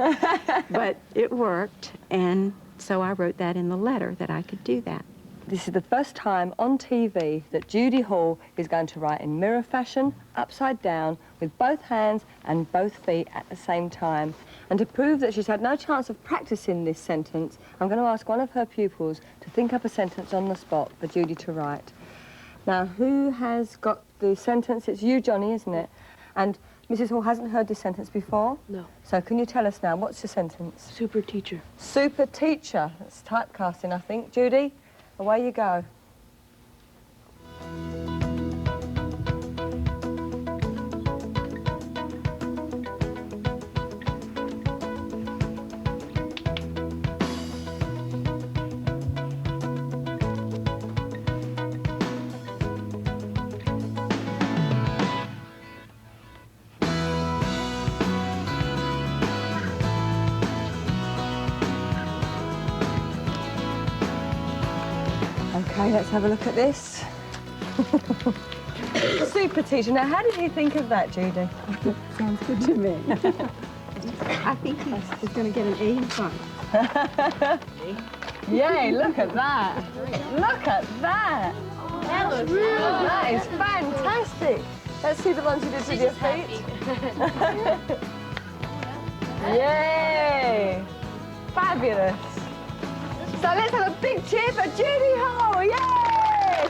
[SPEAKER 17] but it worked. And so I wrote that in the letter that I could do that.
[SPEAKER 4] This is the first time on TV that Judy Hall is going to write in mirror fashion, upside down, with both hands and both feet at the same time. And to prove that she's had no chance of practicing this sentence, I'm going to ask one of her pupils to think up a sentence on the spot for Judy to write. Now, who has got the sentence? It's you, Johnny, isn't it? And Mrs. Hall hasn't heard this sentence before?
[SPEAKER 14] No.
[SPEAKER 4] So can you tell us now, what's your sentence?
[SPEAKER 14] Super teacher.
[SPEAKER 4] Super teacher. That's typecasting, I think. Judy, away you go. OK, let's have a look at this. Super teacher. Now, how did he think of that, Judy?
[SPEAKER 17] Sounds good to me. I think he's going to get an E in front.
[SPEAKER 4] Yay, look at that. Look at that.
[SPEAKER 7] That looks really
[SPEAKER 4] That is fantastic. Let's see the ones you did with your feet. Yay. Fabulous. So let's have a big cheer for Judy Hall. Yay!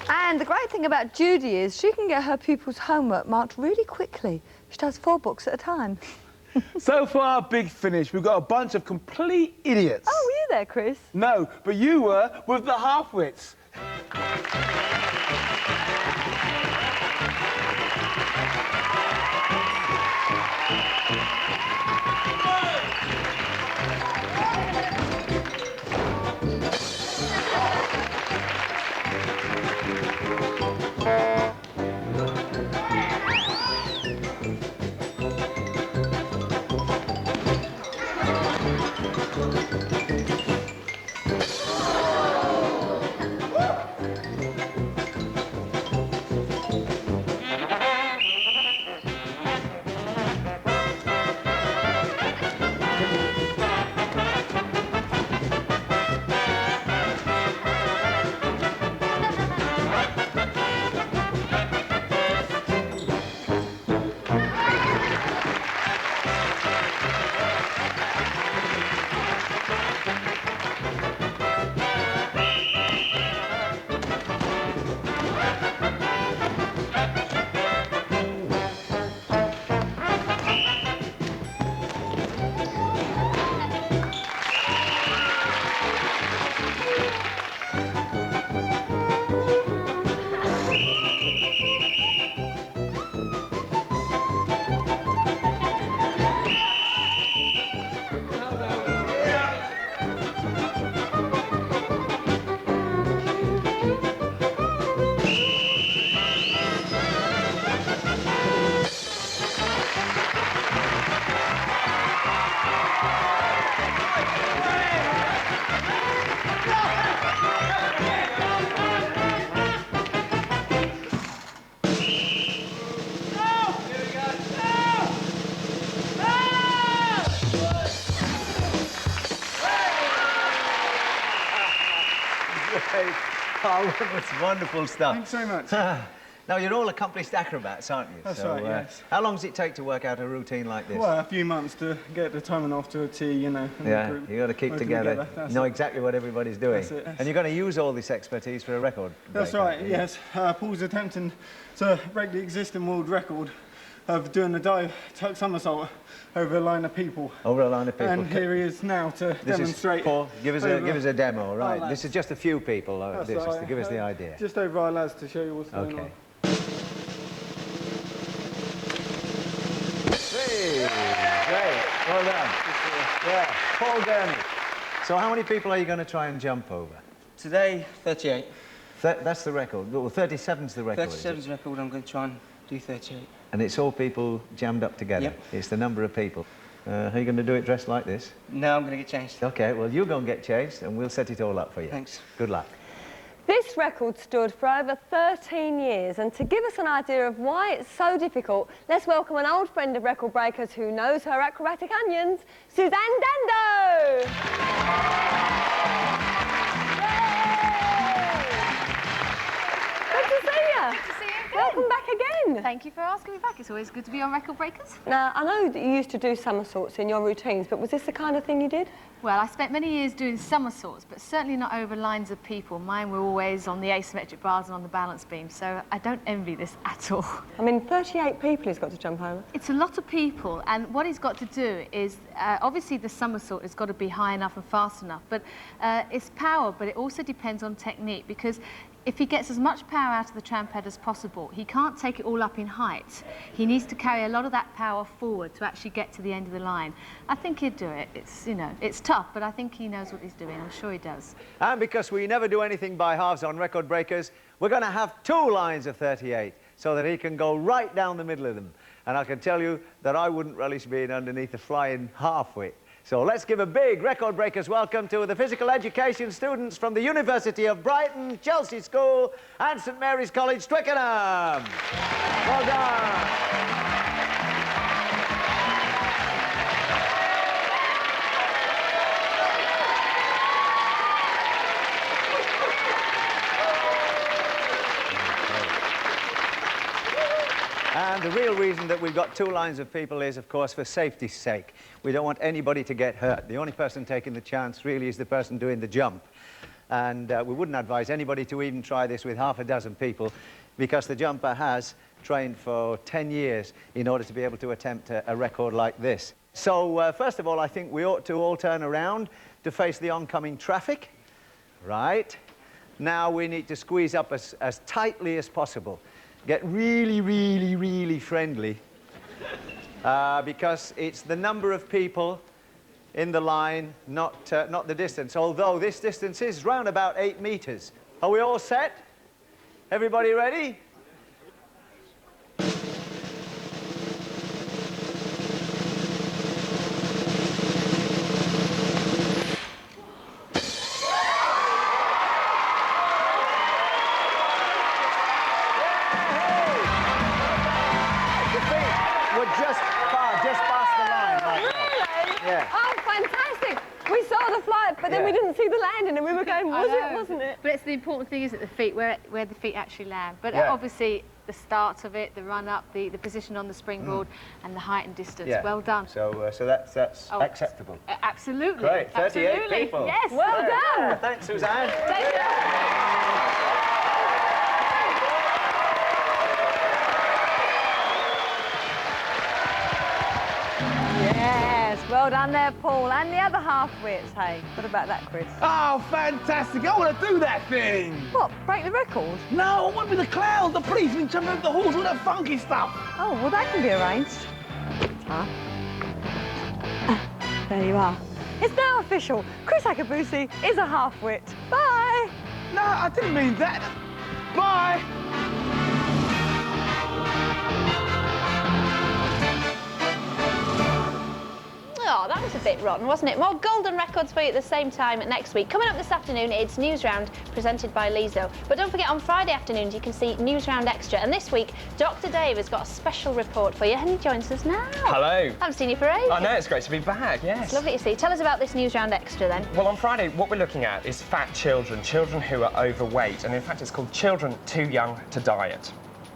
[SPEAKER 4] And the great thing about Judy is she can get her pupils' homework marked really quickly. She does 4 books at a time.
[SPEAKER 23] So for our big finish, we've got a bunch of complete idiots.
[SPEAKER 4] Oh, were you there, Chris?
[SPEAKER 23] No, but you were with the half-wits.
[SPEAKER 26] Oh, that's wonderful stuff.
[SPEAKER 1] Thanks so much.
[SPEAKER 26] Now, you're all accomplished acrobats, aren't you?
[SPEAKER 1] That's right, yes.
[SPEAKER 26] How long does it take to work out a routine like this?
[SPEAKER 1] Well, a few months to get the timing off to a T, you know. And
[SPEAKER 26] Yeah,
[SPEAKER 1] the group
[SPEAKER 26] you've got to keep
[SPEAKER 1] working
[SPEAKER 26] together. Know
[SPEAKER 1] it.
[SPEAKER 26] exactly what everybody's doing.
[SPEAKER 1] That's it, yes.
[SPEAKER 26] And you're going to use all this expertise for a record
[SPEAKER 1] That's
[SPEAKER 26] break,
[SPEAKER 1] right,
[SPEAKER 26] aren't you?
[SPEAKER 1] yes. Paul's attempting to break the existing world record of doing a dive tuck somersault over a line of people.
[SPEAKER 26] Over a line of people.
[SPEAKER 1] And here he is now to
[SPEAKER 26] This
[SPEAKER 1] demonstrate.
[SPEAKER 26] is Paul. Give us a demo, right?
[SPEAKER 1] lads.
[SPEAKER 26] This is just a few people.
[SPEAKER 1] That's
[SPEAKER 26] This is
[SPEAKER 1] right.
[SPEAKER 26] to give us the idea.
[SPEAKER 1] Just over our lads to show you what's going
[SPEAKER 26] Okay.
[SPEAKER 1] on.
[SPEAKER 26] Hey, great. Well done. Yeah, Paul Gurney. So how many people are you going to try and jump over?
[SPEAKER 6] Today, 38.
[SPEAKER 26] That's the record. Well, 37's the record.
[SPEAKER 6] 37's the record. I'm going to try and do 38.
[SPEAKER 26] And it's all people jammed up together.
[SPEAKER 6] Yep.
[SPEAKER 26] It's the number of people. Are you going to do it dressed like this?
[SPEAKER 6] No, I'm going to get changed.
[SPEAKER 26] OK, well, you go and get changed, and we'll set it all up for you.
[SPEAKER 6] Thanks.
[SPEAKER 26] Good luck.
[SPEAKER 4] This record stood for over 13 years, and to give us an idea of why it's so difficult, let's welcome an old friend of Record Breakers who knows her acrobatic onions, Suzanne Dando! Good to see you.
[SPEAKER 11] Good to see you again.
[SPEAKER 4] Welcome back again.
[SPEAKER 11] Thank you for asking me back. It's always good to be on Record Breakers.
[SPEAKER 4] Now, I know that you used to do somersaults in your routines, but was this the kind of thing you did?
[SPEAKER 11] Well, I spent many years doing somersaults, but certainly not over lines of people. Mine were always on the asymmetric bars and on the balance beam, so I don't envy this at all.
[SPEAKER 4] I mean, 38 people he's got to jump over.
[SPEAKER 11] It's a lot of people, and what he's got to do is, obviously the somersault has got to be high enough and fast enough, but it's power, but it also depends on technique, because if he gets as much power out of the tramp head as possible, he can't take it all up in height. He needs to carry a lot of that power forward to actually get to the end of the line. I think he'd do it. It's, you know, it's tough, but I think he knows what he's doing. I'm sure he does.
[SPEAKER 26] And because we never do anything by halves on Record Breakers, we're going to have 2 lines of 38 so that he can go right down the middle of them. And I can tell you that I wouldn't relish being underneath a flying half-wit. So let's give a big Record Breakers welcome to the physical education students from the University of Brighton, Chelsea School and St Mary's College, Twickenham. Well done. And the real reason that we've got two lines of people is, of course, for safety's sake. We don't want anybody to get hurt. The only person taking the chance, really, is the person doing the jump. And we wouldn't advise anybody to even try this with half a dozen people, because the jumper has trained for 10 years in order to be able to attempt a record like this. So, first of all, I think we ought to all turn around to face the oncoming traffic. Right. Now we need to squeeze up as tightly as possible. Get really, really, really friendly, because it's the number of people in the line, not the distance, although this distance is round about 8 meters. Are we all set? Everybody ready?
[SPEAKER 4] But then we didn't see the landing and we were going, was it, wasn't it?
[SPEAKER 11] But it's the important thing, isn't it, the feet, where the feet actually land. But obviously, the start of it, the run-up, the position on the springboard, and the height and distance. Yeah. Well done.
[SPEAKER 26] So that's acceptable.
[SPEAKER 11] Absolutely.
[SPEAKER 26] Great, 38
[SPEAKER 11] absolutely.
[SPEAKER 26] people.
[SPEAKER 11] Yes.
[SPEAKER 4] Well done.
[SPEAKER 26] Yeah, thanks, Suzanne.
[SPEAKER 11] Thank you.
[SPEAKER 22] Yes, well done there, Paul. And the other half-wits, hey. What about that, Chris?
[SPEAKER 23] Oh, fantastic. I want to do that thing.
[SPEAKER 22] What, break the record?
[SPEAKER 23] No, I want to be the clown, the policeman, jumping over the halls, all that funky stuff.
[SPEAKER 22] Oh, well, that can be arranged. There you are. It's now official. Chris Akabusi is a half-wit. Bye.
[SPEAKER 23] No, I didn't mean that. Bye.
[SPEAKER 7] Oh, that was a bit rotten, wasn't it? More golden records for you at the same time next week. Coming up this afternoon, it's Newsround, presented by Lizo. But don't forget, on Friday afternoons, you can see Newsround Extra. And this week, Dr. Dave has got a special report for you, and he joins us now.
[SPEAKER 3] Hello.
[SPEAKER 7] I haven't seen you for ages.
[SPEAKER 3] I know, it's great to be back, yes.
[SPEAKER 7] It's lovely to see you. Tell us about this Newsround Extra, then.
[SPEAKER 3] Well, on Friday, what we're looking at is fat children, children who are overweight. And in fact, it's called Children Too Young to Diet.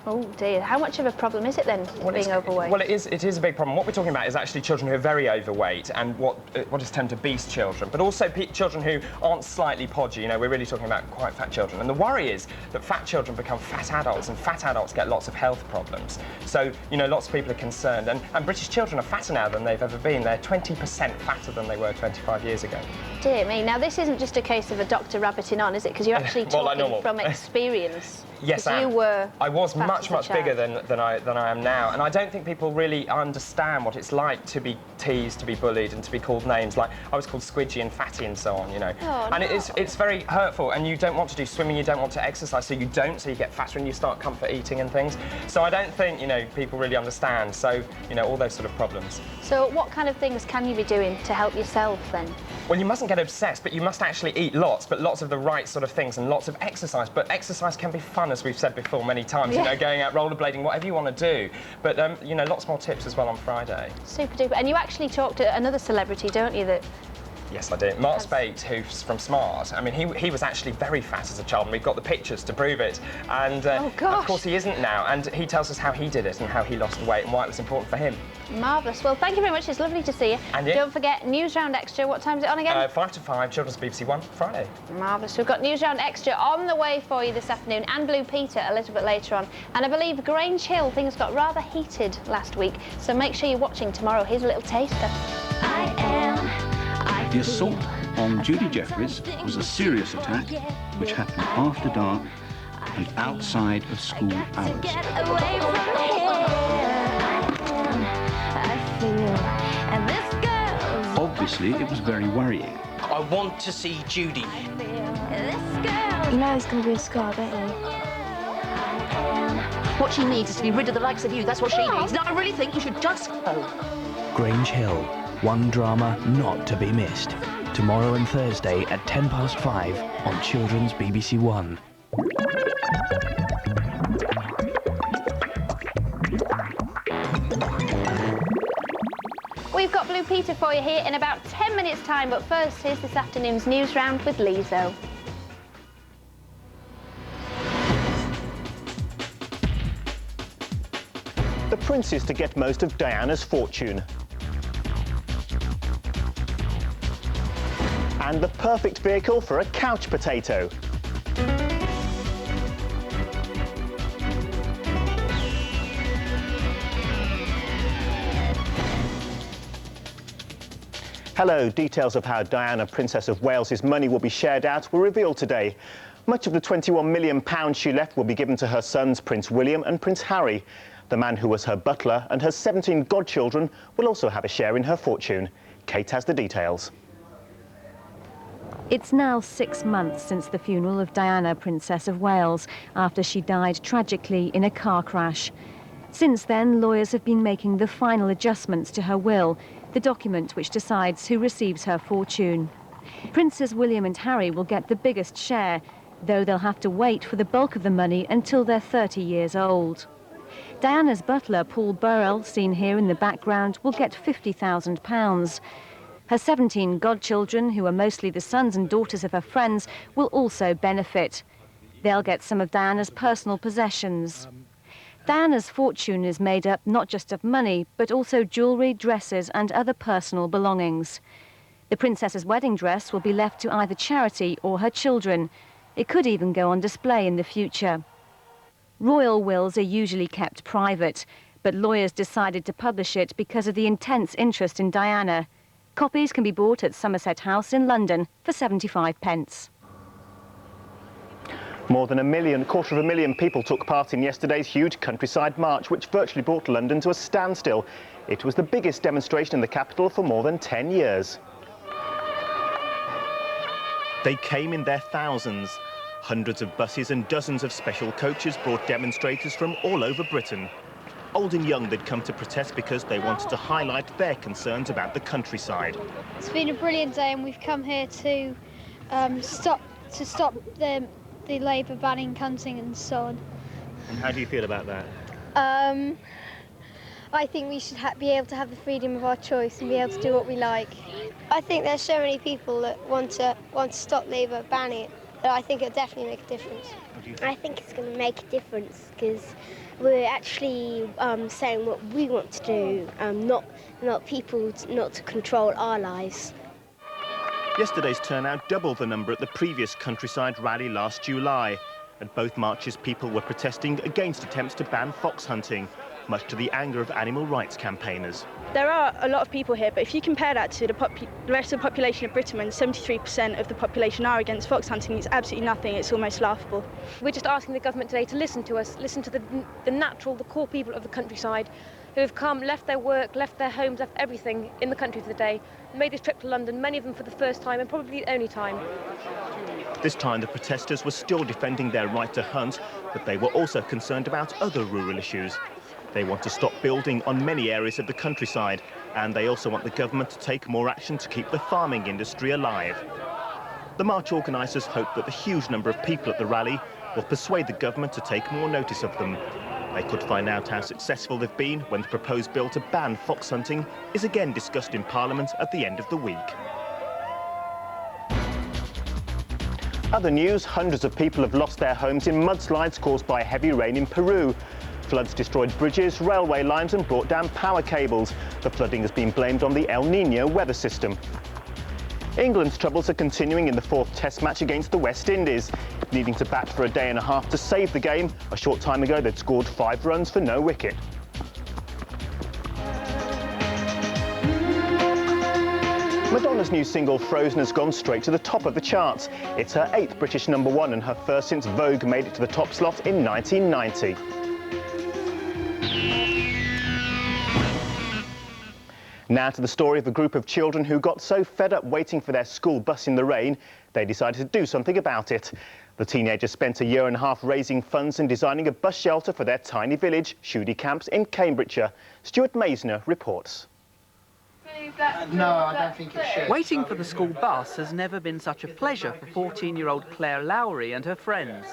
[SPEAKER 7] Oh dear, how much of a problem is it then, being overweight?
[SPEAKER 3] Well, it is a big problem. What we're talking about is actually children who are very overweight and what is termed obese children, but also children who aren't slightly podgy. You know, we're really talking about quite fat children. And the worry is that fat children become fat adults, and fat adults get lots of health problems. So, you know, lots of people are concerned. And British children are fatter now than they've ever been. They're 20% fatter than they were 25 years ago.
[SPEAKER 7] Dear me. Now, this isn't just a case of a doctor rabbiting on, is it? Because you're actually talking from experience.
[SPEAKER 3] Yes, I was much bigger than I am now, and I don't think people really understand what it's like to be teased, to be bullied, and to be called names like I was called squidgy and fatty and so on, you know.
[SPEAKER 7] Oh,
[SPEAKER 3] and
[SPEAKER 7] no.
[SPEAKER 3] it's very hurtful, and you don't want to do swimming, you don't want to exercise, so you get fatter and you start comfort eating and things. So I don't think, you know, people really understand. So, you know, all those sort of problems.
[SPEAKER 7] So what kind of things can you be doing to help yourself then?
[SPEAKER 3] Well, you mustn't get obsessed, but you must actually eat lots, but lots of the right sort of things and lots of exercise. But exercise can be fun, as we've said before many times, you know, going out rollerblading, whatever you want to do. But, you know, lots more tips as well on Friday.
[SPEAKER 7] Super duper. And you actually talked to another celebrity, don't you, that...
[SPEAKER 3] Yes, I did. Mark Spate, who's from Smart. I mean, he was actually very fat as a child, and we've got the pictures to prove it. And, of course, he isn't now. And he tells us how he did it and how he lost the weight and why it was important for him.
[SPEAKER 7] Marvellous. Well, thank you very much. It's lovely to see you.
[SPEAKER 3] And you.
[SPEAKER 7] Don't forget, Newsround Extra. What time is it on again?
[SPEAKER 3] 5 to 5, Children's BBC One, Friday.
[SPEAKER 7] Marvellous. We've got Newsround Extra on the way for you this afternoon, and Blue Peter a little bit later on. And I believe Grange Hill, things got rather heated last week, so make sure you're watching tomorrow. Here's a little taster.
[SPEAKER 10] The assault on Judy Jeffries was a serious attack which happened after dark and outside of school hours. Obviously, it was very worrying.
[SPEAKER 18] I want to see Judy.
[SPEAKER 16] You know it's going to be a scar, don't you?
[SPEAKER 18] What she needs is to be rid of the likes of you. That's what she needs. Now, I really think you should just go.
[SPEAKER 10] Grange Hill,
[SPEAKER 2] One drama not to be missed. Tomorrow and Thursday at 5:10 on Children's BBC One.
[SPEAKER 7] We've got Blue Peter for you here in about 10 minutes' time, but first, here's this afternoon's news round with Lizo.
[SPEAKER 5] The prince is to get most of Diana's fortune. And the perfect vehicle for a couch potato. Hello, details of how Diana, Princess of Wales's money will be shared out were revealed today. Much of the £21 million she left will be given to her sons, Prince William and Prince Harry. The man who was her butler and her 17 godchildren will also have a share in her fortune. Kate has the details.
[SPEAKER 12] It's now 6 months since the funeral of Diana, Princess of Wales, after she died tragically in a car crash. Since then, lawyers have been making the final adjustments to her will, the document which decides who receives her fortune. Princes William and Harry will get the biggest share, though they'll have to wait for the bulk of the money until they're 30 years old. Diana's butler, Paul Burrell, seen here in the background, will get £50,000. Her 17 godchildren, who are mostly the sons and daughters of her friends, will also benefit. They'll get some of Diana's personal possessions. Diana's fortune is made up not just of money, but also jewellery, dresses and other personal belongings. The princess's wedding dress will be left to either charity or her children. It could even go on display in the future. Royal wills are usually kept private, but lawyers decided to publish it because of the intense interest in Diana. Copies can be bought at Somerset House in London for 75p.
[SPEAKER 5] More than a quarter of a million people took part in yesterday's huge countryside march, which virtually brought London to a standstill. It was the biggest demonstration in the capital for more than 10 years. They came in their thousands. Hundreds of buses and dozens of special coaches brought demonstrators from all over Britain. Old and young, they'd come to protest because they wanted to highlight their concerns about the countryside.
[SPEAKER 19] It's been a brilliant day, and we've come here to stop the Labour banning hunting and so on.
[SPEAKER 5] And how do you feel about that?
[SPEAKER 19] I think we should be able to have the freedom of our choice and be able to do what we like. I think there's so many people that want to stop Labour banning it that I think it'll definitely make a difference.
[SPEAKER 16] I think it's going to make a difference because we're actually saying what we want to do, not people not to control our lives.
[SPEAKER 5] Yesterday's turnout doubled the number at the previous countryside rally last July. At both marches, people were protesting against attempts to ban fox hunting, much to the anger of animal rights campaigners.
[SPEAKER 20] There are a lot of people here, but if you compare that to the rest of the population of Britain, when 73% of the population are against fox hunting, it's absolutely nothing. It's almost laughable.
[SPEAKER 21] We're just asking the government today to listen to us, listen to the core people of the countryside who have come, left their work, left their homes, left everything in the country for the day, made this trip to London, many of them for the first time and probably the only time.
[SPEAKER 5] This time the protesters were still defending their right to hunt, but they were also concerned about other rural issues. They want to stop building on many areas of the countryside, and they also want the government to take more action to keep the farming industry alive. The march organisers hope that the huge number of people at the rally will persuade the government to take more notice of them. They could find out how successful they've been when the proposed bill to ban fox hunting is again discussed in Parliament at the end of the week. Other news, hundreds of people have lost their homes in mudslides caused by heavy rain in Peru. Floods destroyed bridges, railway lines and brought down power cables. The flooding has been blamed on the El Niño weather system. England's troubles are continuing in the fourth Test match against the West Indies. Needing to bat for a day and a half to save the game, a short time ago they'd scored 5 runs for no wicket. Madonna's new single Frozen has gone straight to the top of the charts. It's her 8th British #1 and her first since Vogue made it to the top slot in 1990. Now to the story of a group of children who got so fed up waiting for their school bus in the rain, they decided to do something about it. The teenagers spent a year and a half raising funds and designing a bus shelter for their tiny village, Shudi Camps in Cambridgeshire. Stuart Maisner reports.
[SPEAKER 8] No, I don't think it should.
[SPEAKER 9] Waiting for the school bus has never been such a pleasure for 14-year-old Claire Lowry and her friends.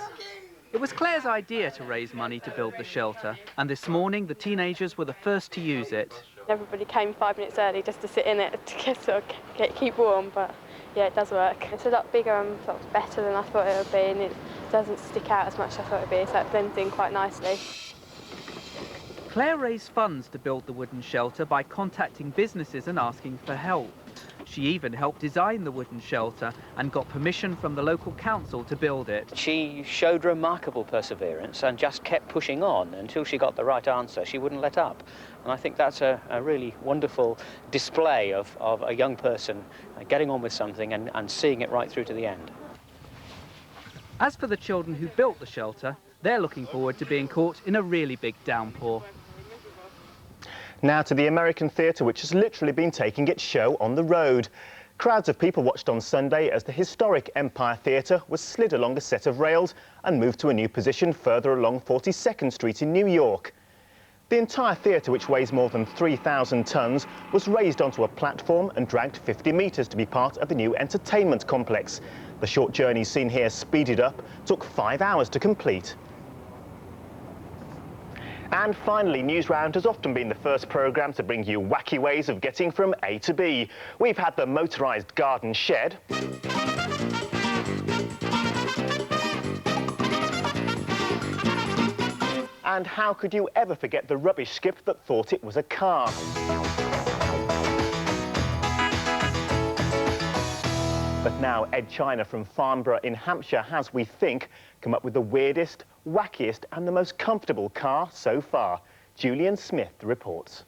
[SPEAKER 9] It was Claire's idea to raise money to build the shelter, and this morning the teenagers were the first to use it.
[SPEAKER 13] Everybody came 5 minutes early just to sit in it to sort of keep warm, but yeah, it does work. It's a lot bigger and sort of better than I thought it would be, and it doesn't stick out as much as I thought it would be, so it blends in quite nicely.
[SPEAKER 9] Claire raised funds to build the wooden shelter by contacting businesses and asking for help. She even helped design the wooden shelter and got permission from the local council to build it.
[SPEAKER 15] She showed remarkable perseverance and just kept pushing on until she got the right answer. She wouldn't let up. And I think that's a really wonderful display of a young person getting on with something and seeing it right through to the end.
[SPEAKER 9] As for the children who built the shelter, they're looking forward to being caught in a really big downpour.
[SPEAKER 5] Now to the American theatre, which has literally been taking its show on the road. Crowds of people watched on Sunday as the historic Empire Theatre was slid along a set of rails and moved to a new position further along 42nd Street in New York. The entire theatre, which weighs more than 3,000 tonnes, was raised onto a platform and dragged 50 metres to be part of the new entertainment complex. The short journey seen here speeded up, took 5 hours to complete. And finally, Newsround has often been the first programme to bring you wacky ways of getting from A to B. We've had the motorised garden shed. And how could you ever forget the rubbish skip that thought it was a car? But now Ed China from Farnborough in Hampshire has, we think, come up with the weirdest, wackiest and the most comfortable car so far. Julian Smith reports.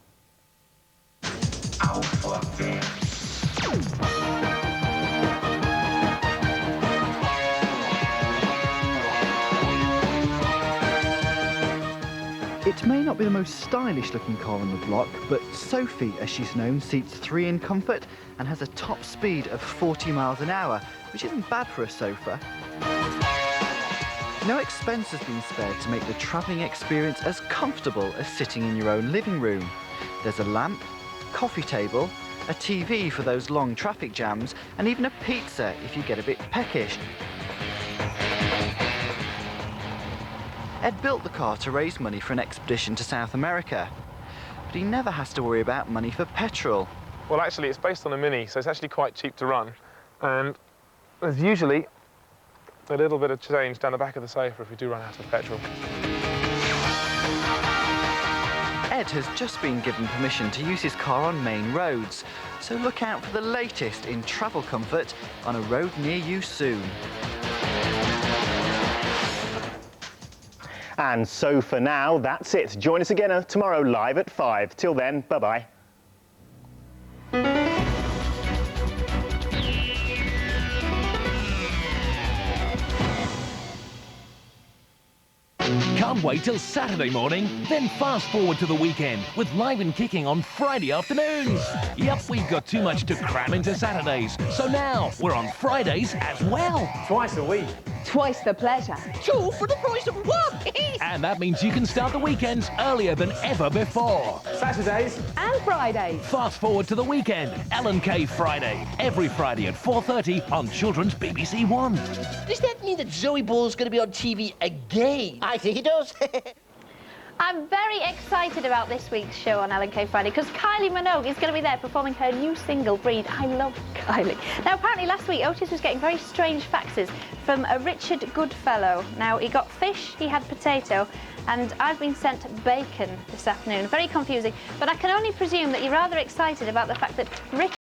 [SPEAKER 24] It may not be the most stylish looking car on the block, but Sophie, as she's known, seats 3 in comfort and has a top speed of 40 miles an hour, which isn't bad for a sofa. No expense has been spared to make the travelling experience as comfortable as sitting in your own living room. There's a lamp, coffee table, a TV for those long traffic jams, and even a pizza if you get a bit peckish. Ed built the car to raise money for an expedition to South America, but he never has to worry about money for petrol.
[SPEAKER 25] Well, actually, it's based on a Mini, so it's actually quite cheap to run. And there's usually a little bit of change down the back of the sofa if we do run out of petrol.
[SPEAKER 24] Ed has just been given permission to use his car on main roads, so look out for the latest in travel comfort on a road near you soon.
[SPEAKER 5] And so for now, that's it. Join us again tomorrow live at 5. Till then, bye-bye.
[SPEAKER 2] Can't wait till Saturday morning, then fast forward to the weekend with Live and Kicking on Friday afternoons. Yep, we've got too much to cram into Saturdays, so now we're on Fridays as well.
[SPEAKER 3] Twice a week.
[SPEAKER 22] Twice the pleasure.
[SPEAKER 2] 2 for the price of 1. And that means you can start the weekends earlier than ever before.
[SPEAKER 3] Saturdays.
[SPEAKER 22] And Fridays.
[SPEAKER 2] Fast forward to the weekend. L&K Friday. Every Friday at 4:30 on Children's BBC One.
[SPEAKER 27] Does that mean that Zoe Ball's going to be on TV again? I think it does.
[SPEAKER 7] I'm very excited about this week's show on L&K Friday because Kylie Minogue is going to be there performing her new single, Breed. I love Kylie. Now, apparently last week, Otis was getting very strange faxes from a Richard Goodfellow. Now, he got fish, he had potato, and I've been sent bacon this afternoon. Very confusing, but I can only presume that you're rather excited about the fact that Richard